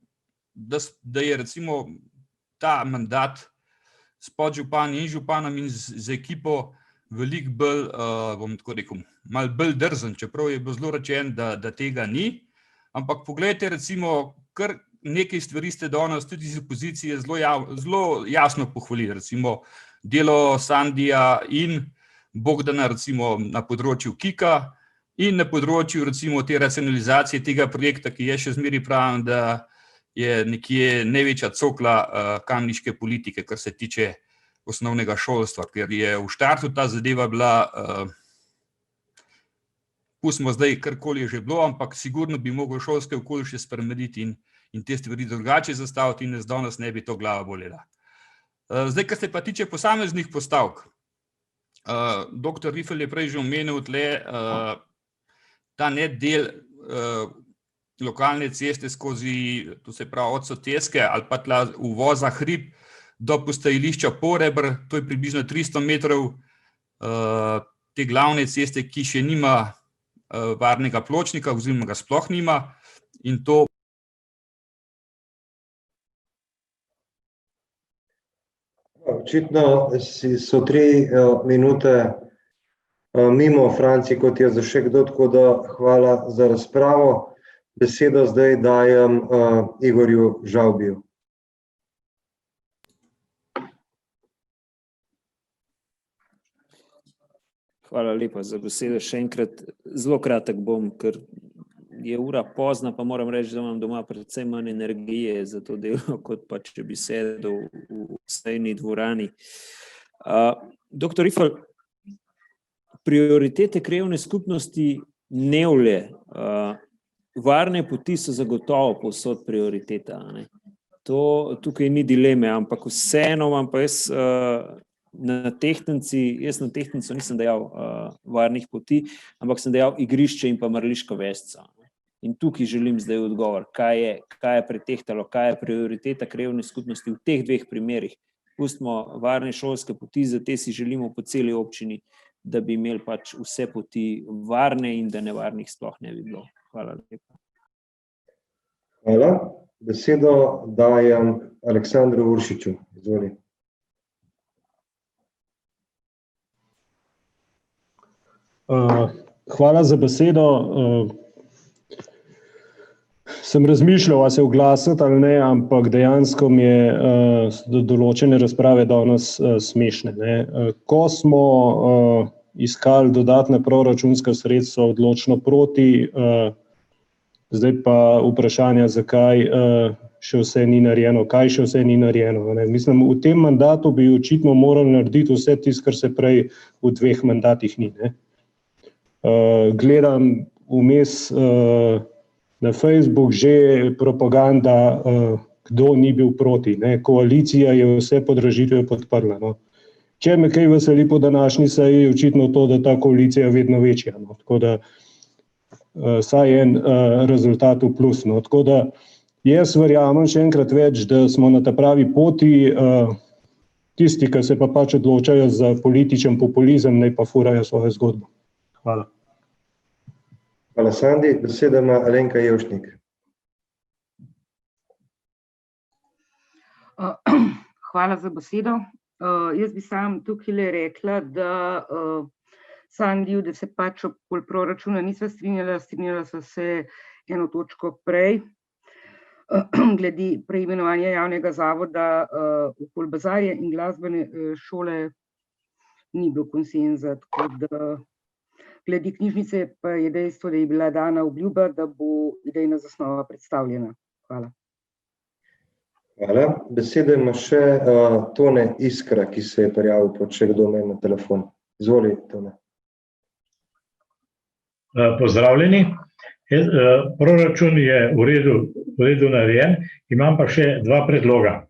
da je recimo ta mandat s podžupanom in županom in z ekipo veliko bolj, bom tako rekel, malo bolj drzen, čeprav je bilo zelo rečeno, da tega ni. Ampak poglejte, recimo, kar nekaj stvari ste danes tudi iz opozicije zelo jasno pohvalili, recimo delo Sandija in Bogdana recimo na področju KIK-a in na področju recimo te racionalizacije tega projekta, ki je še zmeraj pravim, da je nekje največja cokla kamniške politike, kar se tiče osnovnega šolstva, ker je v štartu ta zadeva bila, pustimo zdaj, karkoli je že bilo, ampak sigurno bi mogel šolske okolje še spremeniti in te stvari drugače zastaviti in nas danes ne bi to glava bolela. Zdaj, kar se pa tiče posameznih postavk, doktor Rifelj je prej že omenil tle ta del lokalne ceste skozi, to se pravi od Soteske ali pa tla uvoza Hrib do postajališča Porebr, to je približno 300 metrov te glavne ceste, ki še nima varnega pločnika oziroma ga sploh nima in to Očitno so 3 minute mimo, Franci, kot je za še kdo, tako da hvala za razpravo. Besedo zdaj dajem Igorju Žavbiju. Hvala lepa za besedo. Še enkrat zelo kratek bom, ker je ura pozna, pa moram reči, da imam doma predvsem manj energije za to delo, kot pa če bi sedel v sejni dvorani. Doktor Rifelj, prioritete krajevne skupnosti Nevlje, varne poti so zagotovo povsod prioriteta, ne. Tukaj ni dileme, ampak vseeno imam pa jaz na tehtnico nisem dejal varnih poti, ampak sem dejal igrišče in pa Mrliško Vesco. In tukaj želim zdaj odgovor, kaj je pretehtalo, kaj je prioriteta krajevne skupnosti v teh dveh primerih. Pustimo varne šolske poti, za te si želimo po celi občini, da bi imeli pač vse poti varne in da nevarnih sploh ne bi bilo. Hvala lepa. Hvala. Besedo dajem Aleksandru Uršiču. Izvoli. Hvala za besedo. Sem razmišljal, a se oglasiti ali ne, ampak dejansko mi je določene razprave danes smešne, ne. Ko smo iskali dodatna proračunska sredstva odločno proti, zdaj pa vprašanja, zakaj še vse ni narejeno, kaj še vse ni narejeno, ne. Mislim, v tem mandatu bi očitno morali narediti vse tisto, kar se prej v 2 mandatih ni, ne. Gledam vmes na Facebook že propaganda, kdo ni bil proti, ne. Koalicija je vse podražitve podprla, no. Če me kaj veseli po današnji seji, je očitno to, da ta koalicija je vedno večja, no. Tako da saj en rezultat v plus, no. Tako da jaz verjamem še enkrat več, da smo na ta pravi poti, tisti, ki se pa pač odločajo za političen populizem, naj pa furajo svojo zgodbo. Hvala. Hvala, Sandi. Beseda ima Alenka Jevšnik. Hvala za besedo. Jaz bi sam tukaj rekla, da Sandiju, da se pač okoli proračuna nisva strinjala sva se eno točko prej, glede preimenovanja javnega zavoda okoli bazarja in glasbene šole ni bilo konsenza, tako da glede knjižnice pa je dejstvo, da je bila dana obljuba, da bo idejna zasnova predstavljena. Hvala. Hvala. Besedo ima še Tone Iskra, ki se je prijavil, pa če kdo ima na telefon. Izvoli, Tone. Pozdravljeni. Proračun je v redu narejen, imam pa še 2 predloga.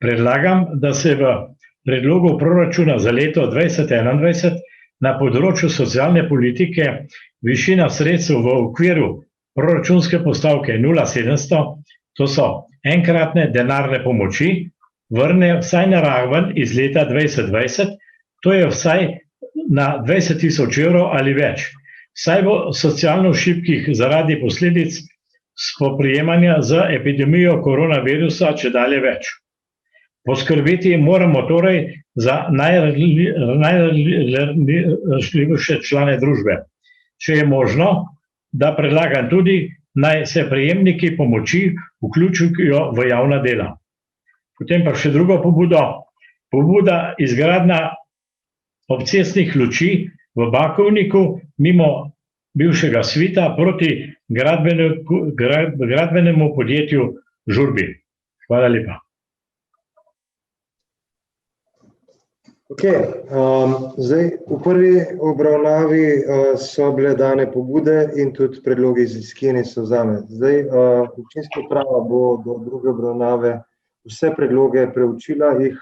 Predlagam, da se v predlogu proračuna za leto 2021 na področju socialne politike višina sredstev v okviru proračunske postavke 0700, to so enkratne denarne pomoči, vrne vsaj na raven iz leta 2020, to je vsaj na 20 000 evrov ali več. Saj bo socialno šibkih zaradi posledic spoprijemanja z epidemijo koronavirusa čedalje več. Poskrbeti moramo torej za najranljivejše člane družbe. Če je možno, da predlagam tudi, naj se prejemniki pomoči vključijo v javna dela. Potem pa še drugo pobudo. Pobuda izgradnja obcestnih luči v Bakovniku mimo bivšega svita proti gradbenemu podjetju Žurbi. Hvala lepa. Zdaj, v prvi obravnavi so bile dane pobude in tudi predlogi iz kje so zame. Zdaj, občinska uprava bo do druge obravnave vse predloge preučila, jih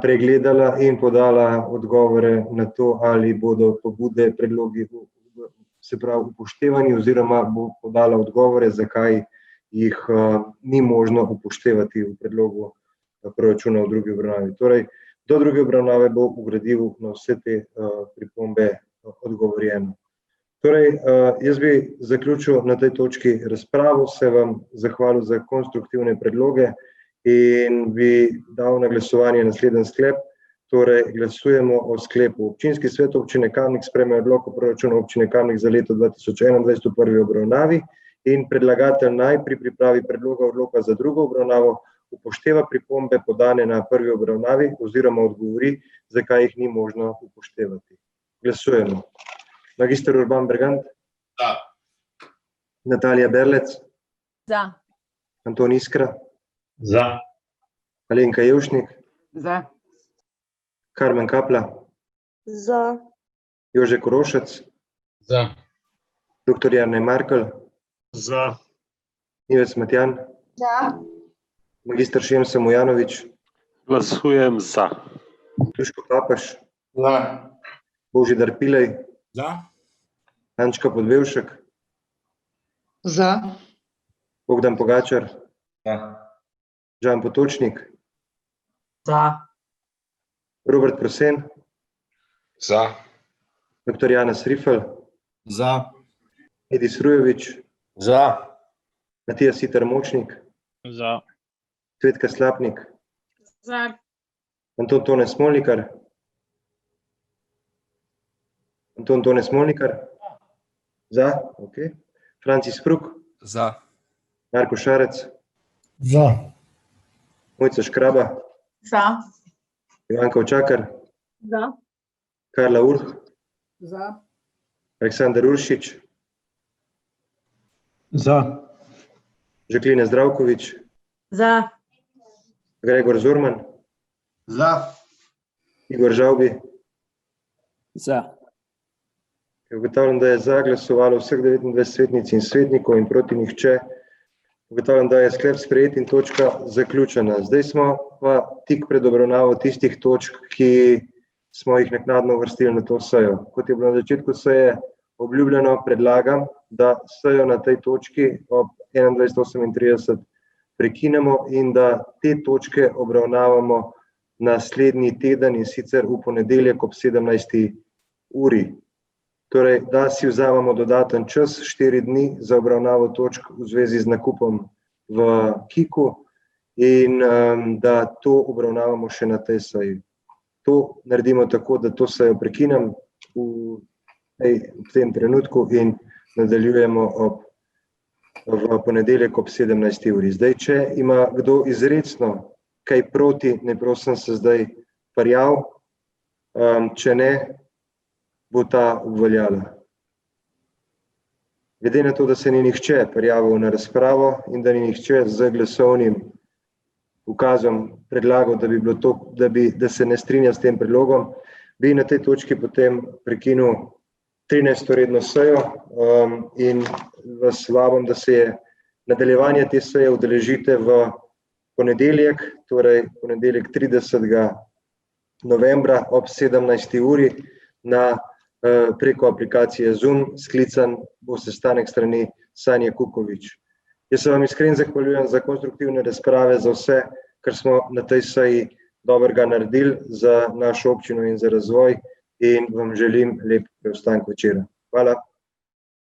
pregledala in podala odgovore na to, ali bodo pobude, predlogi se pravi upoštevani oziroma bo podala odgovore, zakaj jih ni možno upoštevati v predlogu proračuna v drugi obravnavi. Torej, do druge obravnave bo v gradivu na vse te pripombe odgovorjeno. Torej, jaz bi zaključil na tej točki razpravo, se vam zahvalil za konstruktivne predloge in bi dal na glasovanje naslednji sklep. Torej, glasujemo o sklepu. Občinski svet občine Kamnik sprejme odlok o proračunu občine Kamnik za leto 2021 v prvi obravnavi in predlagatelj naj pri pripravi predloga odloka za drugo obravnavo upošteva pripombe podane na prvi obravnavi oziroma odgovori, zakaj jih ni možno upoštevati. Glasujemo. Magister Urban Bergant? Da. Natalija Berlec? Za. Anton Iskra? Za. Alenka Jevšnik? Za. Karmen Kapla? Za. Jože Korošec? Za. Dr. Jernej Markelj? Za. Nives Matjan? Za. Magister Šemsa Mojanović? Glasujem za. Duško Papaš? Za. Božidar Pilej? Za. Ančka Podbevšek? Za. Bogdan Pogačar? Za. Žan Potočnik? Za. Robert Prosen? Za. Dr. Janez Rifel? Za. Edis Rujović? Za. Matija Siter Močnik? Za. Cvetka Slapnik? Za. Anton Tone Smolnikar? Anton Tone Smolnikar? Za, ok. Francis Pruk? Za. Marko Šarec? Za. Mojca Škraba? Za. Ivanka Očakar? Za. Karla Urh? Za. Aleksandar Uršič? Za. Žaklina Zdravkovič? Za. Gregor Zorman? Za. Igor Žavbi? Za. Ugotavljam, da je za glasovalo vseh 29 svetnic in svetnikov in proti nihče. Ugotavljam, da je sklep sprejet in točka zaključena. Zdaj smo pa tik pred obravnavo tistih točk, ki smo jih naknadno uvrstili na to sejo. Kot je bilo na začetku seje obljubljeno, predlagam, da sejo na tej točki ob 21:38 prekinemo in da te točke obravnavamo naslednji teden, in sicer v ponedeljek ob 17. uri. Torej, da si vzamemo dodaten čas, 4 dni za obravnavo točk v zvezi z nakupom v KIK-u in da to obravnavamo še na tej seji. To naredimo tako, da to sejo prekinem v tem trenutku in nadaljujemo v ponedeljek ob 17. uri. Zdaj, če ima kdo izrecno kaj proti, ne prosim se zdaj prijav, če ne, bo ta obveljala. Glede na to, da se ni nihče prijavil na razpravo in da ni nihče z glasovnim ukazom predlagal, da se ne strinja s tem predlogom, bi na tej točki potem prekinil 13. redno sejo in vas vabim, da se nadaljevanje te seje udeležite v ponedeljek, torej ponedeljek 30. novembra ob 17. uri preko aplikacije Zoom. Sklican bo sestanek strani Sanje Kukovič. Jaz se vam iskreno zahvaljujem za konstruktivne razprave, za vse, kar smo na tej seji dobrega naredili za našo občino in za razvoj, in vam želim lep preostanek večera. Hvala.